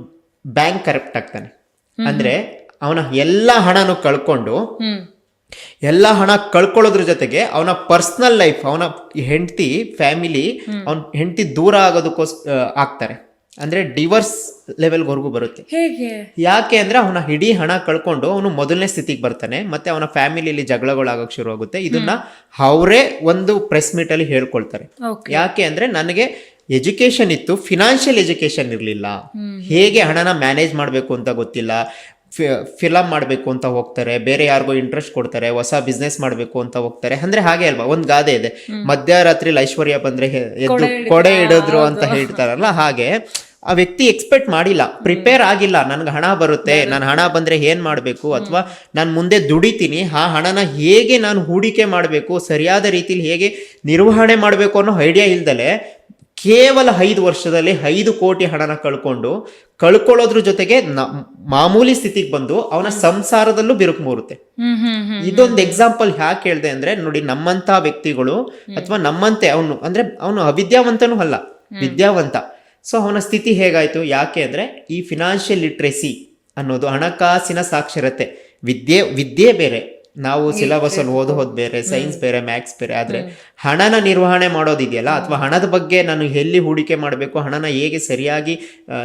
ಬ್ಯಾಂಕ್ ಕರಪ್ಟ್ ಆಗ್ತಾನೆ. ಅಂದ್ರೆ ಅವನ ಎಲ್ಲ ಹಣನು ಕಳ್ಕೊಂಡು, ಎಲ್ಲ ಹಣ ಕಳ್ಕೊಳ್ಳೋದ್ರ ಜೊತೆಗೆ ಅವನ ಪರ್ಸನಲ್ ಲೈಫ್, ಅವನ ಹೆಂಡತಿ, ಫ್ಯಾಮಿಲಿ, ಅವನ ಹೆಂಡತಿ ದೂರ ಆಗೋದಕ್ಕೋಸ್ಕರ ಆಗ್ತಾರೆ. ಅಂದ್ರೆ ಡಿವೋರ್ಸ್ ಲೆವೆಲ್ವರೆಗೂ ಬರುತ್ತೆ. ಯಾಕೆ ಅಂದ್ರೆ ಅವನ ಇಡೀ ಹಣ ಕಳ್ಕೊಂಡು ಅವನು ಮೊದಲನೇ ಸ್ಥಿತಿಗೆ ಬರ್ತಾನೆ. ಮತ್ತೆ ಅವನ ಫ್ಯಾಮಿಲಿಯಲ್ಲಿ ಜಗಳಗಳಾಗಕ್ಕೆ ಶುರು ಆಗುತ್ತೆ. ಇದನ್ನ ಅವರೇ ಒಂದು ಪ್ರೆಸ್ ಮೀಟ್ ಅಲ್ಲಿ ಹೇಳ್ಕೊಳ್ತಾರೆ. ಯಾಕೆ ಅಂದ್ರೆ ನನಗೆ ಎಜುಕೇಶನ್ ಇತ್ತು, ಫಿನಾನ್ಷಿಯಲ್ ಎಜುಕೇಶನ್ ಇರ್ಲಿಲ್ಲ, ಹೇಗೆ ಹಣನ ಮ್ಯಾನೇಜ್ ಮಾಡ್ಬೇಕು ಅಂತ ಗೊತ್ತಿಲ್ಲ, ಫಿಲಮ್ ಮಾಡಬೇಕು ಅಂತ ಹೋಗ್ತಾರೆ, ಬೇರೆ ಯಾರಿಗೋ ಇಂಟ್ರೆಸ್ಟ್ ಕೊಡ್ತಾರೆ, ಹೊಸ ಬಿಸ್ನೆಸ್ ಮಾಡಬೇಕು ಅಂತ ಹೋಗ್ತಾರೆ. ಅಂದ್ರೆ ಹಾಗೆ ಅಲ್ವಾ, ಒಂದ್ ಗಾದೆ ಇದೆ, ಮಧ್ಯರಾತ್ರಿ ಐಶ್ವರ್ಯ ಬಂದ್ರೆ ಎದ್ದು ಕೊಡೆ ಇಡಿದ್ರು ಅಂತ ಹೇಳ್ತಾರಲ್ಲ. ಹಾಗೆ ಆ ವ್ಯಕ್ತಿ ಎಕ್ಸ್ಪೆಕ್ಟ್ ಮಾಡಿಲ್ಲ, ಪ್ರಿಪೇರ್ ಆಗಿಲ್ಲ. ನನ್ಗೆ ಹಣ ಬರುತ್ತೆ, ನಾನು ಹಣ ಬಂದ್ರೆ ಏನ್ ಮಾಡ್ಬೇಕು, ಅಥವಾ ನಾನು ಮುಂದೆ ದುಡಿತೀನಿ, ಆ ಹಣನ ಹೇಗೆ ನಾನು ಹೂಡಿಕೆ ಮಾಡಬೇಕು, ಸರಿಯಾದ ರೀತಿಲಿ ಹೇಗೆ ನಿರ್ವಹಣೆ ಮಾಡಬೇಕು ಅನ್ನೋ ಐಡಿಯಾ ಇಲ್ದಲೆ ಕೇವಲ 5 ವರ್ಷದಲ್ಲಿ 5 ಕೋಟಿ ಹಣನ ಕಳ್ಕೊಳ್ಳೋದ್ರ ಜೊತೆಗೆ ಮಾಮೂಲಿ ಸ್ಥಿತಿಗೆ ಬಂದು ಅವನ ಸಂಸಾರದಲ್ಲೂ ಬಿರುಕು ಮೂರುತ್ತೆ. ಇದೊಂದು ಎಕ್ಸಾಂಪಲ್ ಯಾಕೆ ಹೇಳ್ದೆ ಅಂದ್ರೆ, ನೋಡಿ, ನಮ್ಮಂತ ವ್ಯಕ್ತಿಗಳು ಅಥವಾ ನಮ್ಮಂತೆ ಅವನು ಅವಿದ್ಯಾವಂತನೂ ಅಲ್ಲ, ವಿದ್ಯಾವಂತ. ಸೊ ಅವನ ಸ್ಥಿತಿ ಹೇಗಾಯ್ತು? ಯಾಕೆ ಅಂದ್ರೆ ಈ ಫಿನಾನ್ಷಿಯಲ್ ಲಿಟ್ರಸಿ ಅನ್ನೋದು, ಹಣಕಾಸಿನ ಸಾಕ್ಷರತೆ, ವಿದ್ಯೆ ಬೇರೆ, ನಾವು ಸಿಲೆಬಸ್ ಅಲ್ಲಿ ಓದೋದು ಬೇರೆ, ಸೈನ್ಸ್ ಬೇರೆ, ಮ್ಯಾಥ್ಸ್ ಬೇರೆ. ಆದ್ರೆ ಹಣನ ನಿರ್ವಹಣೆ ಮಾಡೋದಿದೆಯಲ್ಲ, ಅಥವಾ ಹಣದ ಬಗ್ಗೆ ನಾನು ಎಲ್ಲಿ ಹೂಡಿಕೆ ಮಾಡಬೇಕು, ಹಣನ ಹೇಗೆ ಸರಿಯಾಗಿ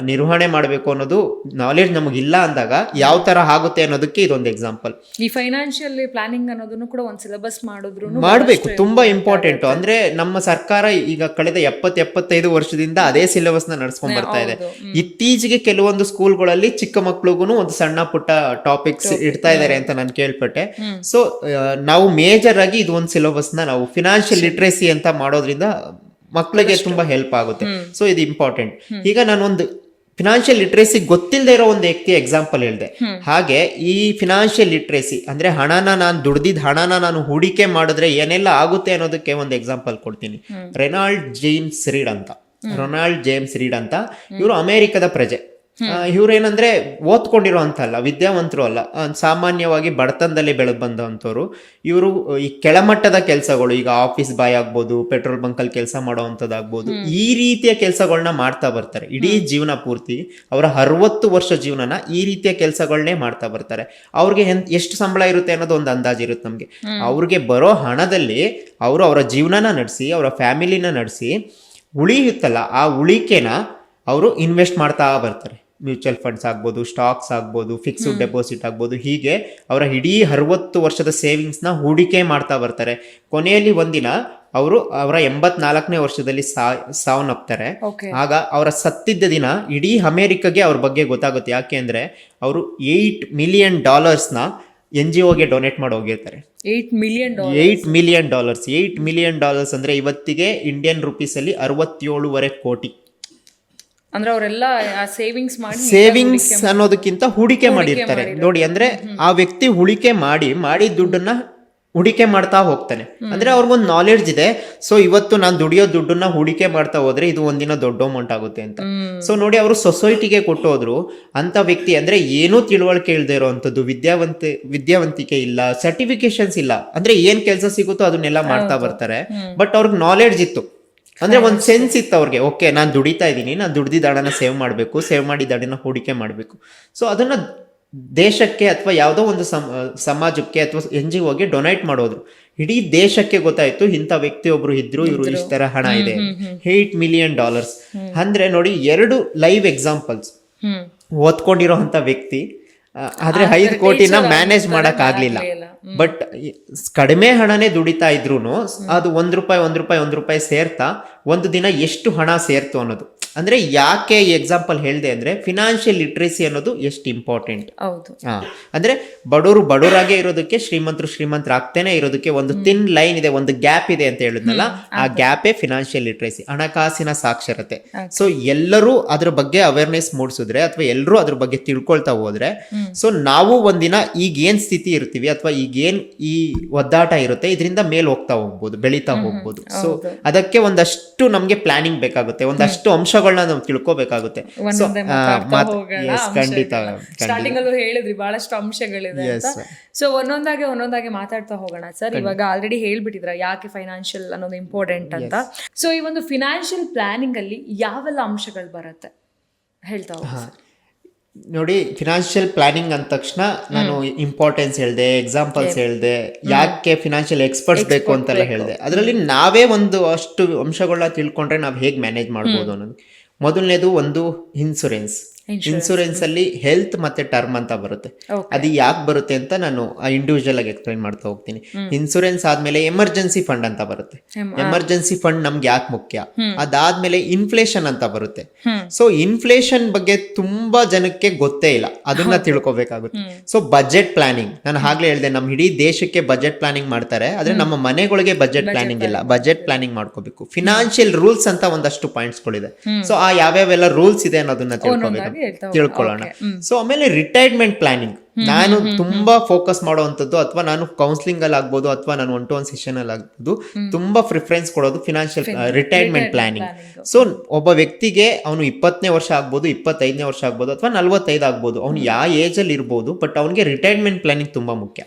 ನಿರ್ವಹಣೆ ಮಾಡಬೇಕು ಅನ್ನೋದು ನಾಲೆಡ್ಜ್ ನಮಗಿಲ್ಲ ಅಂದಾಗ ಯಾವ ತರ ಆಗುತ್ತೆ ಅನ್ನೋದಕ್ಕೆ ಇದೊಂದು ಎಕ್ಸಾಂಪಲ್. ಈ ಫೈನಾನ್ಷಿಯಲ್ ಪ್ಲಾನಿಂಗ್ ಅನ್ನೋದನ್ನು ಕೂಡ ಒಂದು ಸಿಲೆಬಸ್ ಮಾಡಬೇಕು, ತುಂಬಾ ಇಂಪಾರ್ಟೆಂಟ್. ಅಂದ್ರೆ ನಮ್ಮ ಸರ್ಕಾರ ಈಗ ಕಳೆದ 70-75 ವರ್ಷದಿಂದ ಅದೇ ಸಿಲೆಬಸ್ ನ ನಡ್ಸ್ಕೊಂಡ್ ಬರ್ತಾ ಇದೆ. ಇತ್ತೀಚೆಗೆ ಕೆಲವೊಂದು ಸ್ಕೂಲ್ಗಳಲ್ಲಿ ಚಿಕ್ಕ ಮಕ್ಳಿಗೂ ಒಂದು ಸಣ್ಣ ಪುಟ್ಟ ಟಾಪಿಕ್ಸ್ ಇಡ್ತಾ ಇದಾರೆ ಅಂತ ನಾನು ಕೇಳ್ಪಟ್ಟೆ. ಸೊ ನಾವು ಮೇಜರ್ ಆಗಿ ಇದು ಒಂದು ಸಿಲೆಬಸ್ ನ ನಾವು ಫಿನಾನ್ಷಿಯಲ್ ಲಿಟ್ರಸಿ ಅಂತ ಮಾಡೋದ್ರಿಂದ ಮಕ್ಕಳಿಗೆ ತುಂಬಾ ಹೆಲ್ಪ್ ಆಗುತ್ತೆ. ಸೊ ಇದು ಇಂಪಾರ್ಟೆಂಟ್. ಈಗ ನಾನೊಂದು ಫಿನಾನ್ಷಿಯಲ್ ಲಿಟ್ರಸಿ ಗೊತ್ತಿಲ್ಲದೆ ಇರೋ ಒಂದು ವ್ಯಕ್ತಿ ಎಕ್ಸಾಂಪಲ್ ಹೇಳಿದೆ. ಹಾಗೆ ಈ ಫಿನಾನ್ಷಿಯಲ್ ಲಿಟ್ರಸಿ ಅಂದ್ರೆ ದುಡ್ದಿದ್ದ ಹಣನ ನಾನು ಹೂಡಿಕೆ ಮಾಡಿದ್ರೆ ಏನೆಲ್ಲ ಆಗುತ್ತೆ ಅನ್ನೋದಕ್ಕೆ ಒಂದು ಎಕ್ಸಾಂಪಲ್ ಕೊಡ್ತೀನಿ. ರೊನಾಲ್ಡ್ ಜೇಮ್ಸ್ ರೀಡ್ ಅಂತ ಇವರು ಅಮೆರಿಕದ ಪ್ರಜೆ. ಇವ್ರೇನಂದ್ರೆ ಓದ್ಕೊಂಡಿರೋ ಅಂತಲ್ಲ, ವಿದ್ಯಾವಂತರು ಅಲ್ಲ, ಸಾಮಾನ್ಯವಾಗಿ ಬಡತನದಲ್ಲಿ ಬೆಳೆದು ಬಂದಂಥವ್ರು. ಇವರು ಈ ಕೆಳಮಟ್ಟದ ಕೆಲಸಗಳು, ಈಗ ಆಫೀಸ್ ಬಾಯ್ ಆಗ್ಬೋದು, ಪೆಟ್ರೋಲ್ ಬಂಕಲ್ಲಿ ಕೆಲಸ ಮಾಡೋವಂಥದ್ದಾಗ್ಬೋದು, ಈ ರೀತಿಯ ಕೆಲಸಗಳನ್ನ ಮಾಡ್ತಾ ಬರ್ತಾರೆ ಇಡೀ ಜೀವನ ಪೂರ್ತಿ. ಅವರ 60 ವರ್ಷ ಜೀವನನ ಈ ರೀತಿಯ ಕೆಲಸಗಳನ್ನೇ ಮಾಡ್ತಾ ಬರ್ತಾರೆ. ಅವ್ರಿಗೆ ಎಷ್ಟು ಸಂಬಳ ಇರುತ್ತೆ ಅನ್ನೋದು ಒಂದು ಅಂದಾಜು ಇರುತ್ತೆ ನಮ್ಗೆ. ಅವ್ರಿಗೆ ಬರೋ ಹಣದಲ್ಲಿ ಅವರು ಅವರ ಜೀವನನ ನಡೆಸಿ, ಅವರ ಫ್ಯಾಮಿಲಿನ ನಡೆಸಿ, ಉಳಿಯುತ್ತಲ್ಲ ಆ ಉಳಿಕೆನ ಅವರು ಇನ್ವೆಸ್ಟ್ ಮಾಡ್ತಾ ಬರ್ತಾರೆ. ಮ್ಯೂಚುವಲ್ ಫಂಡ್ಸ್ ಆಗ್ಬೋದು, ಸ್ಟಾಕ್ಸ್ ಆಗ್ಬೋದು, ಫಿಕ್ಸ್ಡ್ ಡೆಪಾಸಿಟ್ ಆಗ್ಬೋದು. ಹೀಗೆ ಅವರ ಇಡೀ 60 ವರ್ಷದ ಸೇವಿಂಗ್ಸ್ನ ಹೂಡಿಕೆ ಮಾಡ್ತಾ ಬರ್ತಾರೆ. ಕೊನೆಯಲ್ಲಿ ಒಂದಿನ ಅವರ 84ನೇ ವರ್ಷದಲ್ಲಿ ಸಾವನ್ನಪ್ತಾರೆ. ಓಕೆ. ಆಗ ಅವರ ಸತ್ತಿದ್ದ ದಿನ ಇಡೀ ಅಮೆರಿಕಾಗೆ ಅವ್ರ ಬಗ್ಗೆ ಗೊತ್ತಾಗುತ್ತೆ. ಯಾಕೆ ಅಂದ್ರೆ ಅವರು $8 ಮಿಲಿಯನ್ NGOಗೆ ಡೊನೇಟ್ ಮಾಡಿ ಹೋಗಿರ್ತಾರೆ. $8 ಮಿಲಿಯನ್ $8 ಮಿಲಿಯನ್ ಅಂದ್ರೆ ಇವತ್ತಿಗೆ ಇಂಡಿಯನ್ ರುಪೀಸ್ ಅಲ್ಲಿ 67.5 ಕೋಟಿ. ಅಂದ್ರೆ ಅವರೆಲ್ಲ ಸೇವಿಂಗ್ಸ್ ಮಾಡಿ ಸೇವಿಂಗ್ಸ್ ಅನ್ನೋದಕ್ಕಿಂತ ಹೂಡಿಕೆ ಮಾಡಿರ್ತಾರೆ ನೋಡಿ. ಅಂದ್ರೆ ಆ ವ್ಯಕ್ತಿ ಹೂಡಿಕೆ ಮಾಡಿ ದುಡ್ಡನ್ನ ಹೂಡಿಕೆ ಮಾಡ್ತಾ ಹೋಗ್ತಾನೆ. ಅಂದ್ರೆ ಅವ್ರಿಗೊಂದು ನಾಲೆಡ್ಜ್ ಇದೆ. ಸೊ ಇವತ್ತು ನಾನು ದುಡಿಯೋ ದುಡ್ಡನ್ನ ಹೂಡಿಕೆ ಮಾಡ್ತಾ ಹೋದ್ರೆ ಇದು ಒಂದಿನ ದೊಡ್ಡ ಅಮೌಂಟ್ ಆಗುತ್ತೆ ಅಂತ. ಸೊ ನೋಡಿ, ಅವರು ಸೊಸೈಟಿಗೆ ಕೊಟ್ಟು ಹೋದ್ರು. ಅಂತ ವ್ಯಕ್ತಿ ಅಂದ್ರೆ ಏನೂ ತಿಳುವಳಿಕೆ ಇಲ್ಲದೆ ಇರೋವಂಥದ್ದು, ವಿದ್ಯಾವಂತಿಕೆ ಇಲ್ಲ, ಸರ್ಟಿಫಿಕೇಶನ್ಸ್ ಇಲ್ಲ, ಅಂದ್ರೆ ಏನ್ ಕೆಲಸ ಸಿಗುತ್ತೋ ಅದನ್ನೆಲ್ಲ ಮಾಡ್ತಾ ಬರ್ತಾರೆ. ಬಟ್ ಅವ್ರಿಗೆ ನಾಲೆಡ್ಜ್ ಇತ್ತು, ಅಂದ್ರೆ ಒಂದ್ ಸೆನ್ಸ್ ಇತ್ತು ಅವ್ರಿಗೆ. ಓಕೆ, ನಾನು ದುಡಿತಾ ಇದ್ದೀನಿ, ನಾನು ದುಡ್ದಿದ್ದ ಹಣನ ಸೇವ್ ಮಾಡಬೇಕು, ಸೇವ್ ಮಾಡಿದ ಹಣನ ಹೂಡಿಕೆ ಮಾಡಬೇಕು. ಸೊ ಅದನ್ನ ದೇಶಕ್ಕೆ ಅಥವಾ ಯಾವುದೋ ಒಂದು ಸಮಾಜಕ್ಕೆ ಅಥವಾ NGOಗೆ ಡೊನೇಟ್ ಮಾಡೋದು. ಇಡೀ ದೇಶಕ್ಕೆ ಗೊತ್ತಾಯ್ತು ಇಂಥ ವ್ಯಕ್ತಿ ಒಬ್ರು ಇದ್ರು, ಇವರು ಇಷ್ಟ ತರ ಹಣ ಇದೆ. $8 ಮಿಲಿಯನ್ ಅಂದ್ರೆ ನೋಡಿ, 2 ಲೈವ್ ಎಕ್ಸಾಂಪಲ್ಸ್. ಓದ್ಕೊಂಡಿರೋ ಅಂತ ವ್ಯಕ್ತಿ ಆದ್ರೆ 5 ಕೋಟಿನ ಮ್ಯಾನೇಜ್ ಮಾಡಕ್ ಆಗ್ಲಿಲ್ಲ. ಬಟ್ ಕಡಿಮೆ ಹಣನೇ ದುಡಿತಾ ಇದ್ರು ಅದು $1 ಸೇರ್ತಾ ಒಂದು ದಿನ ಎಷ್ಟು ಹಣ ಸೇರ್ತು ಅನ್ನೋದು. ಅಂದ್ರೆ ಯಾಕೆ ಈ ಎಕ್ಸಾಂಪಲ್ ಹೇಳಿದೆ ಅಂದ್ರೆ, ಫಿನಾನ್ಷಿಯಲ್ ಲಿಟ್ರೇಸಿ ಅನ್ನೋದು ಎಷ್ಟು ಇಂಪಾರ್ಟೆಂಟ್. ಅಂದ್ರೆ ಬಡವರಾಗೇ ಇರೋದಕ್ಕೆ, ಶ್ರೀಮಂತರಾಗ್ತೇನೆ ಇರೋದಕ್ಕೆ ಒಂದು ಥಿನ್ ಲೈನ್ ಇದೆ, ಒಂದು ಗ್ಯಾಪ್ ಇದೆ ಅಂತ ಹೇಳಿದ್ನಲ್ಲ, ಆ ಗ್ಯಾಪೇ ಫಿನಾನ್ಷಿಯಲ್ ಲಿಟ್ರೇಸಿ, ಹಣಕಾಸಿನ ಸಾಕ್ಷರತೆ. ಸೊ ಎಲ್ಲರೂ ಅದ್ರ ಬಗ್ಗೆ ಅವೇರ್ನೆಸ್ ಮೂಡಿಸಿದ್ರೆ ಅಥವಾ ಎಲ್ಲರೂ ಅದ್ರ ಬಗ್ಗೆ ತಿಳ್ಕೊಳ್ತಾ ಹೋದ್ರೆ, ಸೊ ನಾವು ಒಂದಿನ ಈಗ ಏನ್ ಸ್ಥಿತಿ ಇರ್ತೀವಿ ಅಥವಾ ಈಗ ಏನ್ ಈ ಒದ್ದಾಟ ಇರುತ್ತೆ ಇದರಿಂದ ಮೇಲ್ ಹೋಗ್ತಾ ಹೋಗ್ಬೋದು, ಬೆಳೀತಾ ಹೋಗ್ಬೋದು. ಸೊ ಅದಕ್ಕೆ ಒಂದಷ್ಟು ನಮ್ಗೆ ಪ್ಲಾನಿಂಗ್ ಬೇಕಾಗುತ್ತೆ, ಒಂದಷ್ಟು ಅಂಶಗಳನ್ನ ನಾವು ತಿಳ್ಕೋಬೇಕಾಗುತ್ತೆ. ಖಂಡಿತ ಸ್ಟಾರ್ಟಿಂಗ್ ಅಲ್ಲೂ ಹೇಳಿದ್ರಿ ಬಹಳಷ್ಟು ಅಂಶಗಳಿದೆ ಅಂತ. ಸೊ ಒಂದೊಂದಾಗಿ ಮಾತಾಡ್ತಾ ಹೋಗೋಣ ಸರ್. ಇವಾಗ ಆಲ್ರೆಡಿ ಹೇಳ್ಬಿಟ್ಟಿದ್ರ ಯಾಕೆ ಫೈನಾನ್ಷಿಯಲ್ ಅನ್ನೋದು ಇಂಪಾರ್ಟೆಂಟ್ ಅಂತ. ಸೊ ಈ ಒಂದು ಫಿನಾನ್ಷಿಯಲ್ ಪ್ಲಾನಿಂಗ್ ಅಲ್ಲಿ ಯಾವೆಲ್ಲ ಅಂಶಗಳು ಬರುತ್ತೆ ಹೇಳ್ತಾ ಹೋಗಿ. ನೋಡಿ, ಫಿನಾನ್ಷಿಯಲ್ ಪ್ಲಾನಿಂಗ್ ಅಂದ ತಕ್ಷಣ ನಾನು ಇಂಪಾರ್ಟೆನ್ಸ್ ಹೇಳಿದೆ, ಎಕ್ಸಾಂಪಲ್ಸ್ ಹೇಳಿದೆ, ಯಾಕೆ ಫಿನಾನ್ಷಿಯಲ್ ಎಕ್ಸ್ಪರ್ಟ್ಸ್ ಬೇಕು ಅಂತೆಲ್ಲ ಹೇಳಿದೆ. ಅದರಲ್ಲಿ ನಾವೇ ಒಂದು ಅಷ್ಟು ಅಂಶಗಳನ್ನ ತಿಳ್ಕೊಂಡ್ರೆ ನಾವು ಹೇಗೆ ಮ್ಯಾನೇಜ್ ಮಾಡ್ಬೋದು ಅನ್ನೋದು. ಮೊದಲನೇದು ಒಂದು ಇನ್ಸೂರೆನ್ಸ್ ಅಲ್ಲಿ ಹೆಲ್ತ್ ಮತ್ತೆ ಟರ್ಮ್ ಅಂತ ಬರುತ್ತೆ. ಅದು ಯಾಕೆ ಬರುತ್ತೆ ಅಂತ ನಾನು ಇಂಡಿವಿಜುವಲ್ ಆಗಿ ಎಕ್ಸ್ಪ್ಲೈನ್ ಮಾಡ್ತಾ ಹೋಗ್ತೀನಿ. ಇನ್ಸೂರೆನ್ಸ್ ಆದ್ಮೇಲೆ ಎಮರ್ಜೆನ್ಸಿ ಫಂಡ್ ಅಂತ ಬರುತ್ತೆ. ಎಮರ್ಜೆನ್ಸಿ ಫಂಡ್ ನಮ್ಗೆ ಯಾಕೆ ಮುಖ್ಯ? ಅದಾದ್ಮೇಲೆ ಇನ್ಫ್ಲೇಷನ್ ಅಂತ ಬರುತ್ತೆ. ಸೊ ಇನ್ಫ್ಲೇಷನ್ ಬಗ್ಗೆ ತುಂಬಾ ಜನಕ್ಕೆ ಗೊತ್ತೇ ಇಲ್ಲ, ಅದನ್ನ ತಿಳ್ಕೊಬೇಕಾಗುತ್ತೆ. ಸೊ ಬಜೆಟ್ ಪ್ಲಾನಿಂಗ್, ನಾನು ಆಗ್ಲೇ ಹೇಳಿದೆ, ನಮ್ಮ ಇಡೀ ದೇಶಕ್ಕೆ ಬಜೆಟ್ ಪ್ಲಾನಿಂಗ್ ಮಾಡ್ತಾರೆ, ಆದ್ರೆ ನಮ್ಮ ಮನೆಗಳಿಗೆ ಬಜೆಟ್ ಪ್ಲಾನಿಂಗ್ ಇಲ್ಲ. ಬಜೆಟ್ ಪ್ಲಾನಿಂಗ್ ಮಾಡ್ಕೋಬೇಕು. ಫಿನಾನ್ಷಿಯಲ್ ರೂಲ್ಸ್ ಅಂತ ಒಂದಷ್ಟು ಪಾಯಿಂಟ್ಸ್ಗಳಿದೆ. ಸೊ ಆ ಯಾವ್ಯಾವೆಲ್ಲ ರೂಲ್ಸ್ ಇದೆ ಅನ್ನೋದನ್ನ ತಿಳ್ಕೊಳ್ಳೋಣ. ಸೊ ಆಮೇಲೆ ರಿಟೈರ್ಮೆಂಟ್ ಪ್ಲಾನಿಂಗ್ ನಾನು ತುಂಬಾ ಫೋಕಸ್ ಮಾಡುವಂಥದ್ದು, ಅಥವಾ ನಾನು ಕೌನ್ಸಿಲಿಂಗ್ ಅಲ್ಲಿ ಆಗ್ಬೋದು ಅಥವಾ ನಾನು 1-to-1 ಸೆಷನ್ ಅಲ್ಲಿ ಆಗ್ಬೋದು, ತುಂಬಾ ಪ್ರಿಫರೆನ್ಸ್ ಕೊಡೋದು ಫಿನಾನ್ಷಿಯಲ್ ರಿಟೈರ್ಮೆಂಟ್ ಪ್ಲಾನಿಂಗ್. ಸೊ ಒಬ್ಬ ವ್ಯಕ್ತಿಗೆ ಅವನು 20ನೇ ವರ್ಷ ಆಗ್ಬೋದು, 25ನೇ ವರ್ಷ ಆಗ್ಬೋದು, ಅಥವಾ 45 ಆಗ್ಬೋದು, ಅವ್ನು ಯಾವ ಏಜ್ ಅಲ್ಲಿ ಇರ್ಬೋದು, ಬಟ್ ಅವನಿಗೆ ರಿಟೈರ್ಮೆಂಟ್ ಪ್ಲಾನಿಂಗ್ ತುಂಬಾ ಮುಖ್ಯ.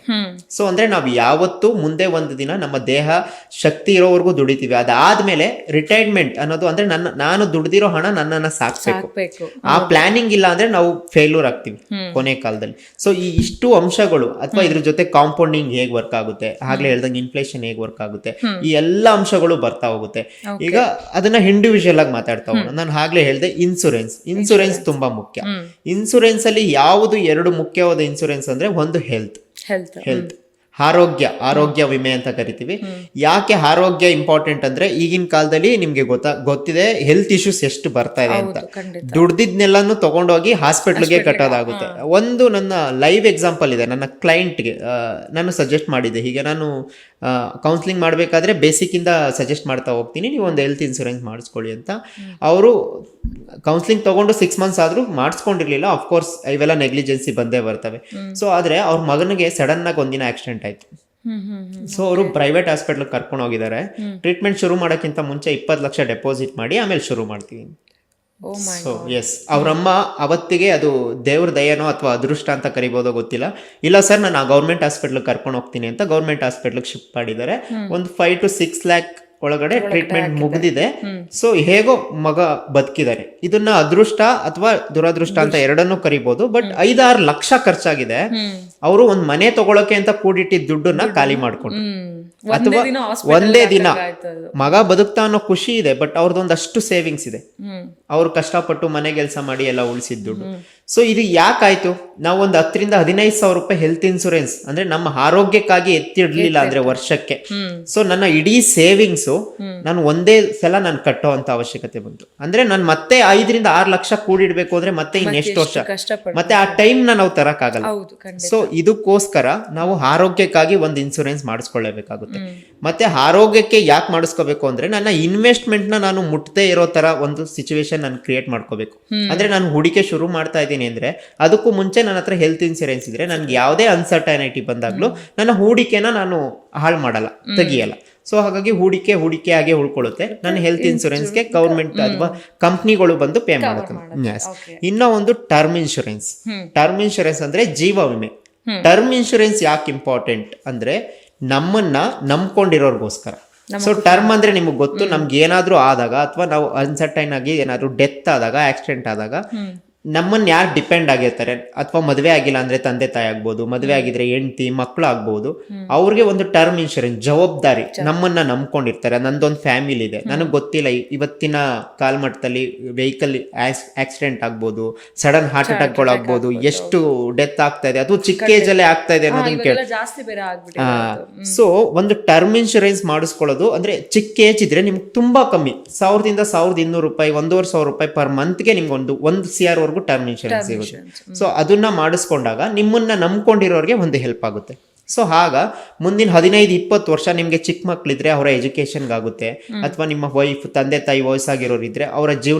ಸೊ ಅಂದ್ರೆ ನಾವು ಯಾವತ್ತು ಮುಂದೆ ಒಂದು ದಿನ ನಮ್ಮ ದೇಹ ಶಕ್ತಿ ಇರೋವರೆಗೂ ದುಡಿತೀವಿ, ಅದಾದ್ಮೇಲೆ ರಿಟೈರ್ಮೆಂಟ್ ಅನ್ನೋದು ಅಂದ್ರೆ ನಾನು ದುಡ್ದಿರೋ ಹಣ ನನ್ನನ್ನ ಸಾಕ್ಬೇಕು. ಆ ಪ್ಲಾನಿಂಗ್ ಇಲ್ಲ ಅಂದ್ರೆ ನಾವು ಫೇಲ್ಯೂರ್ ಆಗ್ತೀವಿ ಕೊನೆ ಕಾಲದಲ್ಲಿ. ಸೊ ಈ ಇಷ್ಟು ಅಂಶಗಳು, ಅಥವಾ ಇದ್ರ ಜೊತೆ ಕಾಂಪೌಂಡಿಂಗ್ ಹೇಗ್ ವರ್ಕ್ ಆಗುತ್ತೆ, ಆಗ್ಲೇ ಹೇಳ್ದಂಗೆ ಇನ್ಫ್ಲೇಷನ್ ಹೇಗ್ ವರ್ಕ್ ಆಗುತ್ತೆ, ಈ ಎಲ್ಲ ಅಂಶಗಳು ಬರ್ತಾ ಹೋಗುತ್ತೆ. ಈಗ ಅದನ್ನ ಇಂಡಿವಿಜುವಲ್ ಆಗಿ ಮಾತಾಡ್ತಾ ಹೋಗೋಣ. ನಾನು ಆಗ್ಲೇ ಹೇಳ್ದೆ ಇನ್ಸೂರೆನ್ಸ್ ತುಂಬಾ ಮುಖ್ಯ. ಇನ್ಸೂರೆನ್ಸ್ ಅಲ್ಲಿ ಯಾವುದು 2 ಮುಖ್ಯವಾದ ಇನ್ಸೂರೆನ್ಸ್ ಅಂದ್ರೆ, ಒಂದು ಹೆಲ್ತ್ ಆರೋಗ್ಯ ವಿಮೆ ಅಂತ ಕರಿತೀವಿ. ಯಾಕೆ ಆರೋಗ್ಯ ಇಂಪಾರ್ಟೆಂಟ್ ಅಂದ್ರೆ, ಈಗಿನ ಕಾಲದಲ್ಲಿ ನಿಮ್ಗೆ ಗೊತ್ತಿದೆ ಹೆಲ್ತ್ ಇಶ್ಯೂಸ್ ಎಷ್ಟು ಬರ್ತಾ ಇದೆ ಅಂತ. ದುಡ್ದಿದ್ನೆಲ್ಲಾನು ತಗೊಂಡೋಗಿ ಹಾಸ್ಪಿಟ್ಲ್ಗೆ ಕಟ್ಟೋದಾಗುತ್ತೆ. ಒಂದು ನನ್ನ ಲೈವ್ ಎಕ್ಸಾಂಪಲ್ ಇದೆ. ನನ್ನ ಕ್ಲೈಂಟ್ಗೆ ನಾನು ಸಜೆಸ್ಟ್ ಮಾಡಿದ್ದೆ, ಹೀಗೆ ನಾನು ಕೌನ್ಸಿಲಿಂಗ್ ಮಾಡಬೇಕಾದ್ರೆ ಬೇಸಿಕ್ ಇಂದ ಸಜೆಸ್ಟ್ ಮಾಡ್ತಾ ಹೋಗ್ತೀನಿ, ನೀವು ಒಂದು ಹೆಲ್ತ್ ಇನ್ಸೂರೆನ್ಸ್ ಮಾಡಿಸ್ಕೊಳ್ಳಿ ಅಂತ. ಅವರು ಕೌನ್ಸಿಲಿಂಗ್ ತಗೊಂಡು 6 months ಆದ್ರೂ ಮಾಡಿಸ್ಕೊಂಡಿರ್ಲಿಲ್ಲ. ಅಫ್ಕೋರ್ಸ್ ಇವೆಲ್ಲ ನೆಗ್ಲಿಜೆನ್ಸಿ ಬಂದೇ ಬರ್ತವೆ. ಸೊ ಆದ್ರೆ ಅವ್ರ ಮಗನಿಗೆ ಸಡನ್ ಆಗಿ ಒಂದಿನ ಆಕ್ಸಿಡೆಂಟ್ ಆಯ್ತು. ಸೊ ಅವರು ಪ್ರೈವೇಟ್ ಹಾಸ್ಪಿಟಲ್ ಕರ್ಕೊಂಡು ಹೋಗಿದ್ದಾರೆ. ಟ್ರೀಟ್ಮೆಂಟ್ ಶುರು ಮಾಡೋಕ್ಕಿಂತ ಮುಂಚೆ 20 ಲಕ್ಷ ಡೆಪಾಸಿಟ್ ಮಾಡಿ ಆಮೇಲೆ ಶುರು ಮಾಡ್ತೀವಿ. ಸೊ ಎಸ್, ಅವ್ರಮ್ಮ ಅವತ್ತಿಗೆ ಅದು ದೇವ್ರ ದಯನೋ ಅಥವಾ ಅದೃಷ್ಟ ಅಂತ ಕರಿಬೋದೋ ಗೊತ್ತಿಲ್ಲ, ಇಲ್ಲ ಸರ್ ನಾನು ಗೌರ್ಮೆಂಟ್ ಹಾಸ್ಪಿಟಲ್ ಕರ್ಕೊಂಡು ಹೋಗ್ತೀನಿ ಅಂತ ಗೌರ್ಮೆಂಟ್ ಹಾಸ್ಪಿಟಲ್ ಶಿಫ್ಟ್ ಮಾಡಿದ್ದಾರೆ. ಒಂದು 5 to 6 lakh ಒಳಗಡೆ ಟ್ರೀಟ್ಮೆಂಟ್ ಮುಗ್ದಿದೆ. ಸೊ ಹೇಗೋ ಮಗ ಬದುಕಿದ್ದಾರೆ. ಇದನ್ನ ಅದೃಷ್ಟ ಅಥವಾ ದುರದೃಷ್ಟ ಅಂತ ಎರಡನ್ನೂ ಕರಿಬಹುದು. ಬಟ್ 5-6 ಲಕ್ಷ ಖರ್ಚಾಗಿದೆ. ಅವರು ಒಂದ್ ಮನೆ ತಗೊಳಕ್ಕೆ ಅಂತ ಕೂಡಿಟ್ಟಿದ್ದ ದುಡ್ಡನ್ನ ಖಾಲಿ ಮಾಡ್ಕೊಂಡ್ರು. ಅಥವಾ ಒಂದೇ ದಿನ ಮಗ ಬದುಕ್ತಾ ಅನ್ನೋ ಖುಷಿ ಇದೆ, ಬಟ್ ಅವ್ರದ್ದೊಂದಷ್ಟು ಸೇವಿಂಗ್ಸ್ ಇದೆ. ಅವ್ರು ಕಷ್ಟಪಟ್ಟು ಮನೆ ಕೆಲಸ ಮಾಡಿ ಎಲ್ಲ ಉಳಿಸಿದ ದುಡ್ಡು. ಸೊ ಇದು ಯಾಕಾಯ್ತು? ನಾವು ಒಂದು 10,000-15,000 ಹೆಲ್ತ್ ಇನ್ಸೂರೆನ್ಸ್ ಅಂದ್ರೆ ನಮ್ಮ ಆರೋಗ್ಯಕ್ಕಾಗಿ ಎತ್ತಿಡ್ಲಿಲ್ಲ ಅಂದ್ರೆ ವರ್ಷಕ್ಕೆ, ಸೊ ನನ್ನ ಇಡೀ ಸೇವಿಂಗ್ಸು ನಾನು ಒಂದೇ ಸಲ ನಾನು ಕಟ್ಟೋ ಅಂತ ಅವಶ್ಯಕತೆ ಬಂತು. ಅಂದ್ರೆ ನಾನು ಮತ್ತೆ 5-6 ಲಕ್ಷ ಕೂಡಿಡ್ಬೇಕು ಅಂದ್ರೆ ಮತ್ತೆ ಇನ್ನೆಷ್ಟು ವರ್ಷ, ಮತ್ತೆ ಆ ಟೈಮ್ ನಾವು ತರಕ್ಕಾಗಲ್ಲ. ಸೊ ಇದಕ್ಕೋಸ್ಕರ ನಾವು ಆರೋಗ್ಯಕ್ಕಾಗಿ ಒಂದು ಇನ್ಸೂರೆನ್ಸ್ ಮಾಡಿಸ್ಕೊಳ್ಳೇಬೇಕಾಗುತ್ತೆ. ಮತ್ತೆ ಆರೋಗ್ಯಕ್ಕೆ ಯಾಕೆ ಮಾಡಿಸ್ಕೋಬೇಕು ಅಂದ್ರೆ ನನ್ನ ಇನ್ವೆಸ್ಟ್ಮೆಂಟ್ ನಾನು ಮುಟ್ಟದೇ ಇರೋ ತರ ಒಂದು ಸಿಚುವೇಶನ್ ನಾನು ಕ್ರಿಯೇಟ್ ಮಾಡ್ಕೋಬೇಕು. ಅಂದ್ರೆ ನಾನು ಹೂಡಿಕೆ ಶುರು ಮಾಡ್ತಾ ಇದ್ದೀನಿ ಅಂದ್ರೆ ಅದಕ್ಕೂ ಮುಂಚೆ ನನ್ನ ಹತ್ರ ಹೆಲ್ತ್ ಇನ್ಸೂರೆನ್ಸ್ ಇದ್ರೆ ನನ್ಗೆ ಯಾವುದೇ ಅನ್ಸರ್ಟೈನಿಟಿ ಬಂದಾಗ್ಲೂ ನನ್ನ ಹೂಡಿಕೆನ ನಾನು ಹಾಳು ಮಾಡಲ್ಲ, ತೆಗಿಯಲ್ಲ. ಸೊ ಹಾಗಾಗಿ ಹೂಡಿಕೆ ಆಗಿ ಉಳ್ಕೊಳ್ಳುತ್ತೆ. ನನ್ನ ಹೆಲ್ತ್ ಇನ್ಸೂರೆನ್ಸ್ಗೆ ಗೌರ್ಮೆಂಟ್ ಅಥವಾ ಕಂಪ್ನಿಗಳು ಬಂದು ಪೇ ಮಾಡುತ್ತೆ. ಇನ್ನೂ ಒಂದು ಟರ್ಮ್ ಇನ್ಶೂರೆನ್ಸ್. ಟರ್ಮ್ ಇನ್ಶೂರೆನ್ಸ್ ಅಂದ್ರೆ ಜೀವ ವಿಮೆ. ಟರ್ಮ್ ಇನ್ಶೂರೆನ್ಸ್ ಯಾಕೆ ಇಂಪಾರ್ಟೆಂಟ್ ಅಂದ್ರೆ ನಮ್ಮನ್ನ ನಂಬ್ಕೊಂಡಿರೋರ್ಗೋಸ್ಕರ. ಸೊ ಟರ್ಮ್ ಅಂದ್ರೆ ನಿಮಗೆ ಗೊತ್ತು, ನಮ್ಗೆ ಏನಾದ್ರೂ ಆದಾಗ ಅಥವಾ ನಾವು ಅನ್ಸರ್ಟೈನ್ ಆಗಿ ಏನಾದ್ರು ಡೆತ್ ಆದಾಗ, ಆಕ್ಸಿಡೆಂಟ್ ಆದಾಗ ನಮ್ಮನ್ನ ಯಾರು ಡಿಪೆಂಡ್ ಆಗಿರ್ತಾರೆ, ಅಥವಾ ಮದುವೆ ಆಗಿಲ್ಲ ಅಂದ್ರೆ ತಂದೆ ತಾಯಿ ಆಗ್ಬೋದು, ಮದುವೆ ಆಗಿದ್ರೆ ಹೆಂಡತಿ ಮಕ್ಕಳು ಆಗ್ಬೋದು, ಅವ್ರಿಗೆ ಒಂದು ಟರ್ಮ್ ಇನ್ಶೂರೆನ್ಸ್ ಜವಾಬ್ದಾರಿ. ನಮ್ಮನ್ನ ನಂಬ್ಕೊಂಡಿರ್ತಾರೆ, ನಂದೊಂದು ಫ್ಯಾಮಿಲಿ ಇದೆ, ನನಗೆ ಗೊತ್ತಿಲ್ಲ ಇವತ್ತಿನ ಕಾಲಮಟ್ಟದಲ್ಲಿ ವೆಹಿಕಲ್ ಆಕ್ಸಿಡೆಂಟ್ ಆಗ್ಬೋದು, ಸಡನ್ ಹಾರ್ಟ್ ಅಟ್ಯಾಕ್ಗಳು ಆಗ್ಬೋದು, ಎಷ್ಟು ಡೆತ್ ಆಗ್ತಾ ಇದೆ, ಅದು ಚಿಕ್ಕ ಏಜ್ ಅಲ್ಲೇ ಆಗ್ತಾ ಇದೆ ಅನ್ನೋದನ್ನ ಕೇಳಿ. ಸೊ ಒಂದು ಟರ್ಮ್ ಇನ್ಶೂರೆನ್ಸ್ ಮಾಡಿಸ್ಕೊಳ್ಳೋದು ಅಂದ್ರೆ ಚಿಕ್ಕ ಏಜ್ ಇದ್ರೆ ನಿಮ್ಗೆ ತುಂಬಾ ಕಮ್ಮಿ, 1,000-1,200 ರೂಪಾಯಿ, 1,500 ರೂಪಾಯಿ ಪರ್ ಮಂತ್ಗೆ ನಿಮ್ಗೆ ಒಂದು CR ವರೆಗೂ ಟರ್ಮ್ ಇನ್ಶೂರೆನ್ಸ್ ಸಿಗುತ್ತೆ. ಸೊ ಅದನ್ನ ಮಾಡಿಸ್ಕೊಂಡಾಗ ನಿಮ್ಮನ್ನ ನಂಬ್ಕೊಂಡಿರೋರಿಗೆ ಒಂದು ಹೆಲ್ಪ್ ಆಗುತ್ತೆ. ಸೊ ಆಗ ಮುಂದಿನ 15-20 ವರ್ಷ ನಿಮ್ಗೆ ಚಿಕ್ಕ ಮಕ್ಳಿದ್ರೆ ಅವರ ಎಜುಕೇಶನ್ಗೆ ಆಗುತ್ತೆ, ಅಥವಾ ನಿಮ್ಮ ವೈಫ್ ತಂದೆ ತಾಯಿ ವಯಸ್ಸಾಗಿರೋರಿದ್ರೆ ಅವರ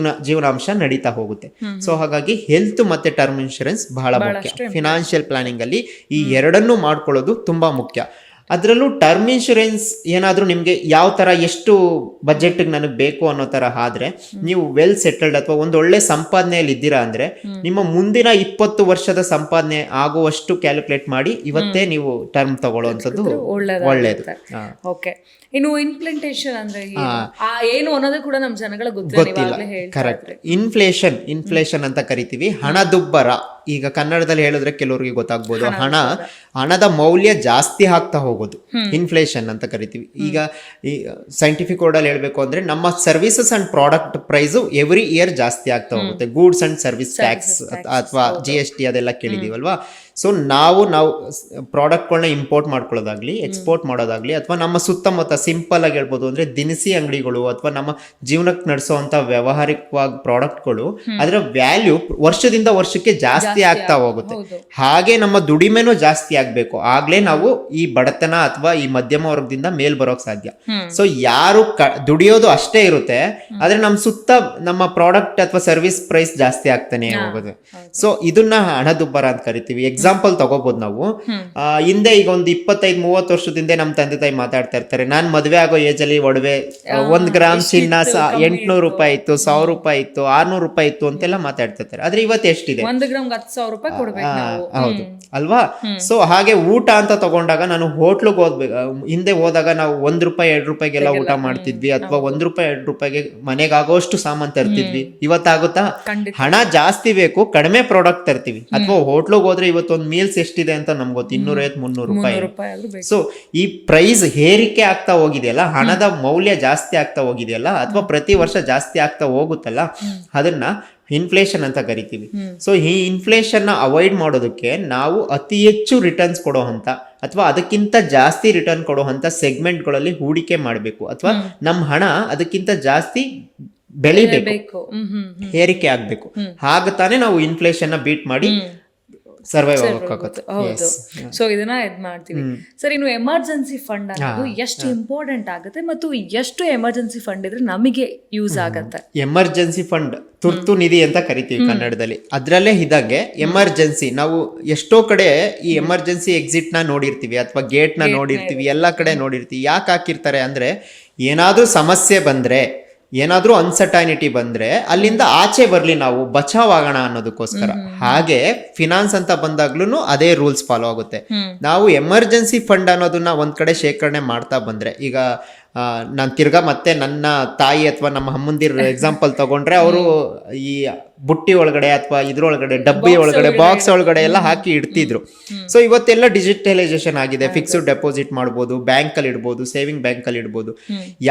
ಜೀವನಾಂಶ ನಡೀತಾ ಹೋಗುತ್ತೆ. ಸೊ ಹಾಗಾಗಿ ಹೆಲ್ತ್ ಮತ್ತೆ ಟರ್ಮ್ ಇನ್ಶೂರೆನ್ಸ್ ಬಹಳ ಮುಖ್ಯ. ಫಿನಾನ್ಷಿಯಲ್ ಪ್ಲಾನಿಂಗ್ ಅಲ್ಲಿ ಈ ಎರಡನ್ನೂ ಮಾಡ್ಕೊಳ್ಳೋದು ತುಂಬಾ ಮುಖ್ಯ. ಅದರಲ್ಲೂ ಟರ್ಮ್ ಇನ್ಶೂರೆನ್ಸ್ ಏನಾದರೂ ನಿಮಗೆ ಯಾವ ಥರ ಎಷ್ಟು ಬಜೆಟ್ಗೆ ನನಗೆ ಬೇಕು ಅನ್ನೋ ಥರ ಆದ್ರೆ, ನೀವು ವೆಲ್ ಸೆಟಲ್ಡ್ ಅಥವಾ ಒಂದು ಒಳ್ಳೆ ಸಂಪಾದನೆಯಲ್ಲಿ ಇದ್ದೀರಾ ಅಂದ್ರೆ ನಿಮ್ಮ ಮುಂದಿನ 20 ವರ್ಷದ ಸಂಪಾದನೆ ಆಗುವಷ್ಟು ಕ್ಯಾಲ್ಕುಲೇಟ್ ಮಾಡಿ ಇವತ್ತೇ ನೀವು ಟರ್ಮ್ ತಗೊಳ್ಳೋವಂಥದ್ದು ಒಳ್ಳೇದು. ಓಕೆ, ಇನ್ನು ಇಂಪ್ಲಿಮೆಂಟೇಷನ್ ಅಂದ್ರೆ ಏನು ಅನ್ನೋದು ಕೂಡ ನಮ್ಮ ಜನಗಳಿಗೆ ಗೊತ್ತಿಲ್ಲ. ಕರೆಕ್ಟ್. ಇನ್ಫ್ಲೇಷನ್ ಅಂತ ಕರಿತೀವಿ, ಹಣದುಬ್ಬರ. ಈಗ ಕನ್ನಡದಲ್ಲಿ ಹೇಳಿದ್ರೆ ಕೆಲವರಿಗೆ ಗೊತ್ತಾಗ್ಬೋದು, ಹಣದ ಮೌಲ್ಯ ಜಾಸ್ತಿ ಆಗ್ತಾ ಹೋಗೋದು ಇನ್ಫ್ಲೇಷನ್ ಅಂತ ಕರಿತೀವಿ. ಈಗ ಈ ಸೈಂಟಿಫಿಕ್ ವರ್ಡ್ ಅಲ್ಲಿ ಹೇಳ್ಬೇಕು ಅಂದ್ರೆ ನಮ್ಮ services and product price every year ಜಾಸ್ತಿ ಆಗ್ತಾ ಹೋಗುತ್ತೆ. ಗೂಡ್ಸ್ ಅಂಡ್ ಸರ್ವಿಸ್ ಟ್ಯಾಕ್ಸ್ ಅಥವಾ GST ಅದೆಲ್ಲ ಕೇಳಿದೀವಲ್ವಾ. ಸೊ ನಾವು ಪ್ರಾಡಕ್ಟ್ಗಳನ್ನ ಇಂಪೋರ್ಟ್ ಮಾಡ್ಕೊಳ್ಳೋದಾಗ್ಲಿ, ಎಕ್ಸ್ಪೋರ್ಟ್ ಮಾಡೋದಾಗ್ಲಿ, ಅಥವಾ ನಮ್ಮ ಸುತ್ತಮುತ್ತ ಸಿಂಪಲ್ ಆಗಿ ಹೇಳ್ಬೋದು ಅಂದ್ರೆ ದಿನಸಿ ಅಂಗಡಿಗಳು ಅಥವಾ ನಮ್ಮ ಜೀವನಕ್ಕೆ ನಡೆಸುವಂತ ವ್ಯಾವಹಾರಿಕವಾಗಿ ಪ್ರಾಡಕ್ಟ್ಗಳು, ಅದರ ವ್ಯಾಲ್ಯೂ ವರ್ಷದಿಂದ ವರ್ಷಕ್ಕೆ ಜಾಸ್ತಿ ಆಗ್ತಾ ಹೋಗುತ್ತೆ. ಹಾಗೆ ನಮ್ಮ ದುಡಿಮೆನೂ ಜಾಸ್ತಿ ಆಗ್ಬೇಕು, ಆಗ್ಲೇ ನಾವು ಈ ಬಡತನ ಅಥವಾ ಈ ಮಧ್ಯಮ ವರ್ಗದಿಂದ ಮೇಲ್ ಬರೋಕ್ ಸಾಧ್ಯ. ಸೊ ಯಾರು ದುಡಿಯೋದು ಅಷ್ಟೇ ಇರುತ್ತೆ, ಆದ್ರೆ ನಮ್ಮ ಸುತ್ತ ನಮ್ಮ ಪ್ರಾಡಕ್ಟ್ ಅಥವಾ ಸರ್ವಿಸ್ ಪ್ರೈಸ್ ಜಾಸ್ತಿ ಆಗ್ತಾನೆ ಹೋಗೋದು. ಸೊ ಇದನ್ನ ಹಣದುಬ್ಬರ ಅಂತ ಕರಿತೀವಿ. ಎಕ್ಸಾಂಪಲ್ ತಗೋಬಹುದು ನಾವು. ಹಿಂದೆ ಈಗ ಒಂದು 25-30 ವರ್ಷದಿಂದ ನಮ್ಮ ತಂದೆ ತಾಯಿ ಮಾತಾಡ್ತಾ ಇರ್ತಾರೆ, ನಾನ್ ಮದ್ವೆ ಆಗೋ ಏಜ್ ಅಲ್ಲಿ ಒಡವೆ 1 ಗ್ರಾಮ್ ಚಿನ್ನ 800 ರೂಪಾಯಿ ಇತ್ತು, 1000 ರೂಪಾಯಿ ಇತ್ತು, 600 ರೂಪಾಯಿ ಇತ್ತು ಅಂತೆಲ್ಲ ಮಾತಾಡ್ತಿರ್ತಾರೆ. ಆದ್ರೆ ಇವತ್ತು ಎಷ್ಟಿದೆ? 1 ಗ್ರಾಮ್ 10,000 ರೂಪಾಯಿ ಕೊಡ್ಬೇಕು ನಾವು. ಹೌದು ಅಲ್ವಾ? ಸೊ ಹಾಗೆ ಊಟ ಅಂತ ತಗೊಂಡಾಗ ನಾನು ಹೋಟ್ಲಿಗೆ ಹೋಗ್ಬೇಕು, ಹಿಂದೆ ಹೋದಾಗ ನಾವು 1 ರೂಪಾಯಿ 2 ರೂಪಾಯಿಗೆಲ್ಲ ಊಟ ಮಾಡ್ತಿದ್ವಿ, ಅಥವಾ 1 ರೂಪಾಯಿ 2 ರೂಪಾಯಿಗೆ ಮನೆಗಾಗೋಷ್ಟು ಸಾಮಾನ್ ತರ್ತಿದ್ವಿ. ಇವತ್ತಾಗುತ್ತಾ? ಹಣ ಜಾಸ್ತಿ ಬೇಕು, ಕಡಿಮೆ ಪ್ರಾಡಕ್ಟ್ ತರ್ತೀವಿ. ಅಥವಾ ಹೋಟ್ಲಿಗೆ ಹೋದ್ರೆ ಇವತ್ತು ಒಂದು ಮೀಲ್ಸ್ ಎಷ್ಟಿದೆ ಅಂತ ನಮ್ಗೆ ಗೊತ್ತು, 250-300 ರೂಪಾಯಿ. ಸೊ ಈ ಪ್ರೈಸ್ ಏರಿಕೆ ಆಗ್ತಾ ಹೋಗಿದೆಯಲ್ಲ, ಹಣದ ಮೌಲ್ಯ ಜಾಸ್ತಿ ಆಗ್ತಾ ಹೋಗಿದೆಯಲ್ಲ, ಅಥವಾ ಪ್ರತಿ ವರ್ಷ ಜಾಸ್ತಿ ಆಗ್ತಾ ಹೋಗುತ್ತಲ್ಲ, ಅದನ್ನ ಇನ್ಫ್ಲೇಷನ್ ಅಂತ ಕರಿತೀವಿ. ಸೊ ಈ ಇನ್ಫ್ಲೇಷನ್ ಅವಾಯ್ಡ್ ಮಾಡೋದಕ್ಕೆ ನಾವು ಅತಿ ಹೆಚ್ಚು ರಿಟರ್ನ್ಸ್ ಕೊಡೋ ಅಂತ ಅಥವಾ ಅದಕ್ಕಿಂತ ಜಾಸ್ತಿ ರಿಟರ್ನ್ ಕೊಡೋ ಅಂತ ಸೆಗ್ಮೆಂಟ್ಗಳಲ್ಲಿ ಹೂಡಿಕೆ ಮಾಡಬೇಕು, ಅಥವಾ ನಮ್ಮ ಹಣ ಅದಕ್ಕಿಂತ ಜಾಸ್ತಿ ಬೆಳಿಬೇಕು, ಏರಿಕೆ ಆಗ್ಬೇಕು. ಹಾಗ ತಾನೇ ನಾವು ಇನ್ಫ್ಲೇಷನ್ ನ ಬೀಟ್ ಮಾಡಿ ಸರ್ವೈವ್ ಆಗೋಕ್ಕಾಗುತ್ತೆ. ಸೊ ಇದನ್ನ ಮಾಡ್ತೀವಿ. ಸರ್, ಇನ್ನು ಎಮರ್ಜೆನ್ಸಿ ಫಂಡ್ ಅನ್ನೋದು ಎಷ್ಟು ಇಂಪಾರ್ಟೆಂಟ್ ಆಗುತ್ತೆ ಮತ್ತು ಎಷ್ಟು ಎಮರ್ಜೆನ್ಸಿ ಫಂಡ್ ಇದ್ರೆ ನಮಗೆ ಯೂಸ್ ಆಗತ್ತೆ? ಎಮರ್ಜೆನ್ಸಿ ಫಂಡ್ ತುರ್ತು ನಿಧಿ ಅಂತ ಕರಿತೀವಿ ಕನ್ನಡದಲ್ಲಿ. ಅದ್ರಲ್ಲೇ ಇದಾಗೆ ಎಮರ್ಜೆನ್ಸಿ, ನಾವು ಎಷ್ಟೋ ಕಡೆ ಈ ಎಮರ್ಜೆನ್ಸಿ ಎಕ್ಸಿಟ್ ನ ನೋಡಿರ್ತೀವಿ ಅಥವಾ ಗೇಟ್ ನ ನೋಡಿರ್ತೀವಿ, ಎಲ್ಲಾ ಕಡೆ ನೋಡಿರ್ತೀವಿ. ಯಾಕೆ ಹಾಕಿರ್ತಾರೆ ಅಂದ್ರೆ ಏನಾದ್ರೂ ಸಮಸ್ಯೆ ಬಂದ್ರೆ, ಏನಾದ್ರೂ ಅನ್ಸರ್ಟೈನಿಟಿ ಬಂದ್ರೆ ಅಲ್ಲಿಂದ ಆಚೆ ಬರ್ಲಿ, ನಾವು ಬಚಾವ್ ಆಗೋಣ ಅನ್ನೋದಕ್ಕೋಸ್ಕರ. ಹಾಗೆ ಫಿನಾನ್ಸ್ ಅಂತ ಬಂದಾಗ್ಲೂ ಅದೇ ರೂಲ್ಸ್ ಫಾಲೋ ಆಗುತ್ತೆ. ನಾವು ಎಮರ್ಜೆನ್ಸಿ ಫಂಡ್ ಅನ್ನೋದನ್ನ ಒಂದ್ ಕಡೆ ಶೇಖರಣೆ ಮಾಡ್ತಾ ಬಂದ್ರೆ, ಈಗ ನಾನು ತಿರ್ಗಾ ಮತ್ತೆ ನನ್ನ ತಾಯಿ ಅಥವಾ ನಮ್ಮ ಅಮ್ಮಂದಿರ ಎಕ್ಸಾಂಪಲ್ ತಗೊಂಡ್ರೆ ಅವರು ಈ ಬುಟ್ಟಿ ಒಳಗಡೆ ಅಥವಾ ಇದ್ರೊಳಗಡೆ ಡಬ್ಬಿ ಒಳಗಡೆ ಬಾಕ್ಸ್ ಒಳಗಡೆ ಎಲ್ಲ ಹಾಕಿ ಇಡ್ತಿದ್ರು. ಸೊ ಇವತ್ತೆಲ್ಲ ಡಿಜಿಟಲೈಸೇಷನ್ ಆಗಿದೆ. ಫಿಕ್ಸ್ಡ್ ಡೆಪಾಸಿಟ್ ಮಾಡ್ಬೋದು, ಬ್ಯಾಂಕಲ್ಲಿ ಇಡ್ಬೋದು, ಸೇವಿಂಗ್ ಬ್ಯಾಂಕಲ್ಲಿ ಇಡ್ಬೋದು.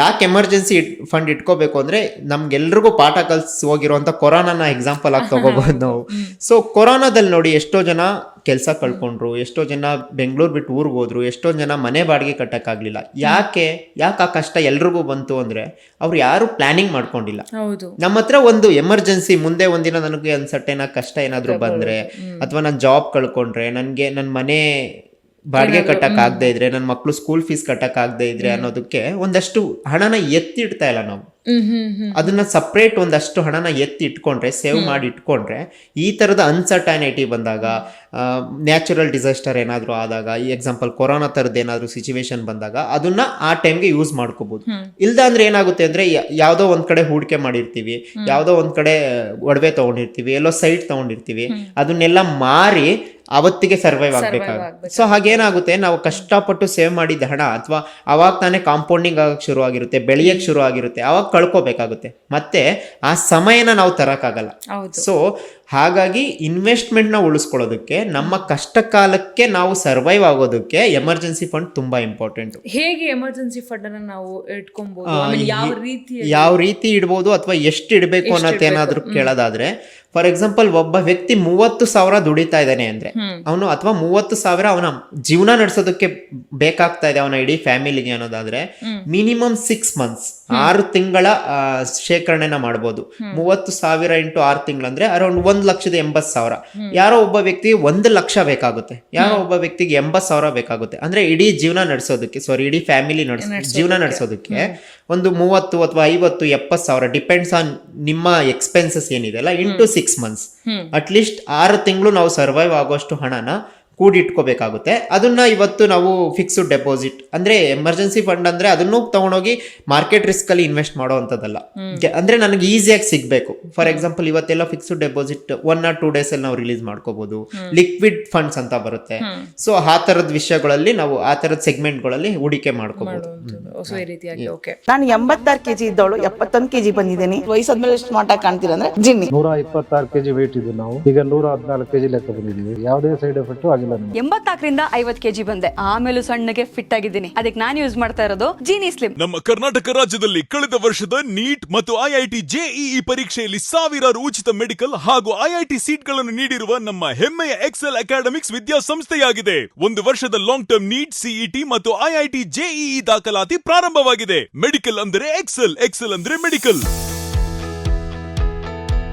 ಯಾಕೆ ಎಮರ್ಜೆನ್ಸಿ ಫಂಡ್ ಇಟ್ಕೋಬೇಕು ಅಂದ್ರೆ ನಮ್ಗೆಲ್ರಿಗೂ ಪಾಠ ಕಲ್ಸಿ ಹೋಗಿರುವಂತ ಕೊರೋನಾನ ಎಕ್ಸಾಂಪಲ್ ಆಗಿ ತಗೋಬಹುದು ನಾವು. ಸೊ ಕೊರೋನಾದಲ್ಲಿ ನೋಡಿ ಎಷ್ಟೋ ಜನ ಕೆಲಸ ಕಳ್ಕೊಂಡ್ರು, ಎಷ್ಟೋ ಜನ ಬೆಂಗಳೂರು ಬಿಟ್ಟು ಊರಿಗೆ ಹೋದ್ರು, ಎಷ್ಟೋ ಜನ ಮನೆ ಬಾಡಿಗೆ ಕಟ್ಟಕ್ಕಾಗ್ಲಿಲ್ಲ. ಯಾಕೆ ಆ ಕಷ್ಟ ಎಲ್ರಿಗೂ ಬಂತು ಅಂದ್ರೆ ಅವ್ರು ಯಾರು ಪ್ಲಾನಿಂಗ್ ಮಾಡ್ಕೊಂಡಿಲ್ಲ. ನಮ್ಮ ಹತ್ರ ಒಂದು ಎಮರ್ಜೆನ್ಸಿ ಮುಂದೆ ಒಂದಿನ ನನಗೆ ಅನ್ಸಟ್ಟೆ ಕಷ್ಟ ಏನಾದ್ರು ಬಂದ್ರೆ ಅಥವಾ ನಾನು ಜಾಬ್ ಕಳ್ಕೊಂಡ್ರೆ, ನನ್ಗೆ ನನ್ನ ಮನೆ ಬಾಡಿಗೆ ಕಟ್ಟಕ್ ಆಗದೆ ಇದ್ರೆ, ನನ್ನ ಮಕ್ಳು ಸ್ಕೂಲ್ ಫೀಸ್ ಕಟ್ಟಕ್ ಆಗದೆ ಇದ್ರೆ ಅನ್ನೋದಕ್ಕೆ ಒಂದಷ್ಟು ಹಣನ ಎತ್ತಿಡ್ತಾ ಇಲ್ಲ ನಾವು. ಅದನ್ನ ಸಪ್ರೇಟ್ ಒಂದಷ್ಟು ಹಣನ ಎತ್ತಿ ಇಟ್ಕೊಂಡ್ರೆ, ಸೇವ್ ಮಾಡಿ ಇಟ್ಕೊಂಡ್ರೆ, ಈ ತರದ ಅನ್ಸರ್ಟೈನಿಟಿ ಬಂದಾಗ, ನ್ಯಾಚುರಲ್ ಡಿಸಾಸ್ಟರ್ ಏನಾದ್ರು ಆದಾಗ, ಈ ಎಕ್ಸಾಂಪಲ್ ಕೊರೋನಾ ತರದ್ ಏನಾದ್ರು ಸಿಚುವೇಶನ್ ಬಂದಾಗ ಅದನ್ನ ಆ ಟೈಮ್ಗೆ ಯೂಸ್ ಮಾಡ್ಕೋಬಹುದು. ಇಲ್ದ ಅಂದ್ರೆ ಏನಾಗುತ್ತೆ ಅಂದ್ರೆ ಯಾವ್ದೋ ಒಂದ್ ಕಡೆ ಹೂಡಿಕೆ ಮಾಡಿರ್ತೀವಿ, ಯಾವ್ದೋ ಒಂದ್ ಕಡೆ ಒಡವೆ ತಗೊಂಡಿರ್ತೀವಿ, ಎಲ್ಲೋ ಸೈಟ್ ತಗೊಂಡಿರ್ತೀವಿ, ಅದನ್ನೆಲ್ಲ ಮಾರಿ ಅವತ್ತಿಗೆ ಸರ್ವೈವ್ ಆಗ್ಬೇಕಾಗುತ್ತೆ. ಸೊ ಹಾಗೇನಾಗುತ್ತೆ, ನಾವು ಕಷ್ಟಪಟ್ಟು ಸೇವ್ ಮಾಡಿದ ಹಣ ಅಥವಾ ಅವಾಗ ತಾನೇ ಕಾಂಪೌಂಡಿಂಗ್ ಆಗಕ್ಕೆ ಶುರು ಆಗಿರುತ್ತೆ, ಬೆಳೆಯಕ್ಕೆ ಶುರು ಆಗಿರುತ್ತೆ, ಅವಾಗ ಕಳ್ಕೋಬೇಕಾಗುತ್ತೆ. ಮತ್ತೆ ಆ ಸಮಯನ ನಾವು ತರಕ್ಕಾಗಲ್ಲ. ಸೊ ಹಾಗಾಗಿ ಇನ್ವೆಸ್ಟ್ಮೆಂಟ್ ನ ಉಳಿಸ್ಕೊಳ್ಳೋದಕ್ಕೆ, ನಮ್ಮ ಕಷ್ಟ ಕಾಲಕ್ಕೆ ನಾವು ಸರ್ವೈವ್ ಆಗೋದಕ್ಕೆ ಎಮರ್ಜೆನ್ಸಿ ಫಂಡ್ ತುಂಬಾ ಇಂಪಾರ್ಟೆಂಟ್. ಹೇಗೆ ಎಮರ್ಜೆನ್ಸಿ ಫಂಡ್ ಅನ್ನ ನಾವು ಇಟ್ಕೊಬಹುದು, ಯಾವ ರೀತಿ ಇಡ್ಬೋದು ಅಥವಾ ಎಷ್ಟು ಇಡಬೇಕು ಅನ್ನೋದೇನಾದ್ರೂ ಕೇಳೋದಾದ್ರೆ, ಫಾರ್ ಎಕ್ಸಾಂಪಲ್ ಒಬ್ಬ ವ್ಯಕ್ತಿ 30,000 ದುಡಿತಾ ಇದ್ದಾನೆ ಅಂದ್ರೆ ಅವನು, ಅಥವಾ 30,000 ಅವನ ಜೀವನ ನಡೆಸೋದಕ್ಕೆ ಬೇಕಾಗ್ತಾ ಇದೆ ಅವನ ಇಡೀ ಫ್ಯಾಮಿಲಿಗೆ ಅನ್ನೋದಾದ್ರೆ, ಮಿನಿಮಮ್ 6 months 6 ತಿಂಗಳ ಶೇಖರಣೆನ ಮಾಡ್ಬೋದು. 30,000 ಇಂಟು 6 ತಿಂಗಳಂದ್ರೆ ಅರೌಂಡ್ 1,80,000. ಯಾರೋ ಒಬ್ಬ ವ್ಯಕ್ತಿಗೆ 1 ಲಕ್ಷ ಬೇಕಾಗುತ್ತೆ, ಯಾರೋ ಒಬ್ಬ ವ್ಯಕ್ತಿಗೆ 80,000 ಬೇಕಾಗುತ್ತೆ. ಅಂದ್ರೆ ಇಡೀ ಜೀವನ ನಡೆಸೋದಕ್ಕೆ, ಇಡೀ ಫ್ಯಾಮಿಲಿ ಜೀವನ ನಡೆಸೋದಕ್ಕೆ ಒಂದು 30 ಅಥವಾ 50, 70,000 ಡಿಪೆಂಡ್ಸ್ ಆನ್ ನಿಮ್ಮ ಎಕ್ಸ್ಪೆನ್ಸಸ್ ಏನಿದೆ ಅಲ್ಲ, ಇಂಟು 6 months. ಅಟ್ಲೀಸ್ಟ್ 6 ತಿಂಗಳು ನಾವು ಸರ್ವೈವ್ ಆಗೋಷ್ಟು ಹಣನ ಕೂಡಿಟ್ಕೋಬೇಕಾಗುತ್ತೆ. ಅದನ್ನ ಇವತ್ತು ನಾವು ಫಿಕ್ಸ್ಡ್ ಡೆಪಾಸಿಟ್ ಅಂದ್ರೆ ಎಮರ್ಜೆನ್ಸಿ ಫಂಡ್ ಅಂದ್ರೆ ಅದನ್ನು ತಗೊಂಡೋಗಿ ಮಾರ್ಕೆಟ್ ರಿಸ್ಕ್ ಅಲ್ಲಿ ಇನ್ವೆಸ್ಟ್ ಮಾಡೋ ಅಂತದಲ್ಲ. ಅಂದ್ರೆ ನನಗೆ ಈಸಿಯಾಗಿ ಸಿಗ್ಬೇಕು. ಫಾರ್ ಎಕ್ಸಾಂಪಲ್ ಇವತ್ತೆಲ್ಲ ಫಿಕ್ಸ್ಡ್ ಡೆಪಾಸಿಟ್ 1 or 2 days ಅಲ್ಲಿ ನಾವು ರಿಲೀಸ್ ಮಾಡ್ಕೋಬಹುದು. ಲಿಕ್ವಿಡ್ ಫಂಡ್ಸ್ ಅಂತ ಬರುತ್ತೆ. ಸೊ ಆ ತರದ ವಿಷಯಗಳಲ್ಲಿ ನಾವು ಆ ತರದ ಸೆಗ್ಮೆಂಟ್ಗಳಲ್ಲಿ ಹೂಡಿಕೆ ಮಾಡ್ಕೋಬಹುದು. ನಾನು 86 kg ಇದ್ದವಳು 71 kg ಬಂದಿದ್ದೀನಿ. ವಯಸ್ಸಾದ್ಮೇಲೆ ಸ್ಮಾರ್ಟ್ ಆಗಿ ಕಾಣ್ತೀರಾ ಅಂದ್ರೆ ಜಿನ್ನಿ. 126 kg ವೇಟ್ ಇದ್ದು ನಾವು ಈಗ 114 kg ಲೆಕ್ಕ ಬಂದಿದ್ದೀವಿ. ಯಾವುದೇ ಸೈಡ್ ಎಫೆಕ್ಟ್ ಆಗಿಲ್ಲ. 84ರಿಂದ 50 kg ಬಂದೆ. ಆಮೇಲೆ ಸಣ್ಣಗೆ ಫಿಟ್ ಆಗಿದ್ದೀನಿ. ಅದಕ್ಕೆ ನಾನು ಯೂಸ್ ಮಾಡ್ತಾ ಇರೋದು ಜೀನಿ ಸ್ಲಿಮ್. ನಮ್ಮ ಕರ್ನಾಟಕ ರಾಜ್ಯದಲ್ಲಿ ಕಳೆದ ವರ್ಷದ ನೀಟ್ ಮತ್ತು ಐಐಟಿ ಜೆಇಇ ಪರೀಕ್ಷೆಯಲ್ಲಿ ಸಾವಿರಾರು ಉಚಿತ ಮೆಡಿಕಲ್ ಹಾಗೂ ಐಐಟಿ ಸೀಟ್ಗಳನ್ನು ನೀಡಿರುವ ನಮ್ಮ ಹೆಮ್ಮೆಯ ಎಕ್ಸೆಲ್ ಅಕಾಡೆಮಿಕ್ಸ್ ವಿದ್ಯಾಸಂಸ್ಥೆಯಾಗಿದೆ. 1 ವರ್ಷದ ಲಾಂಗ್ ಟರ್ಮ್ ನೀಟ್, ಸಿಇಟಿ ಮತ್ತು ಐಐಟಿ ಜೆಇಇ ದಾಖಲಾತಿ ಪ್ರಾರಂಭವಾಗಿದೆ. ಮೆಡಿಕಲ್ ಅಂದರೆ ಎಕ್ಸೆಲ್, ಎಕ್ಸೆಲ್ ಅಂದ್ರೆ ಮೆಡಿಕಲ್.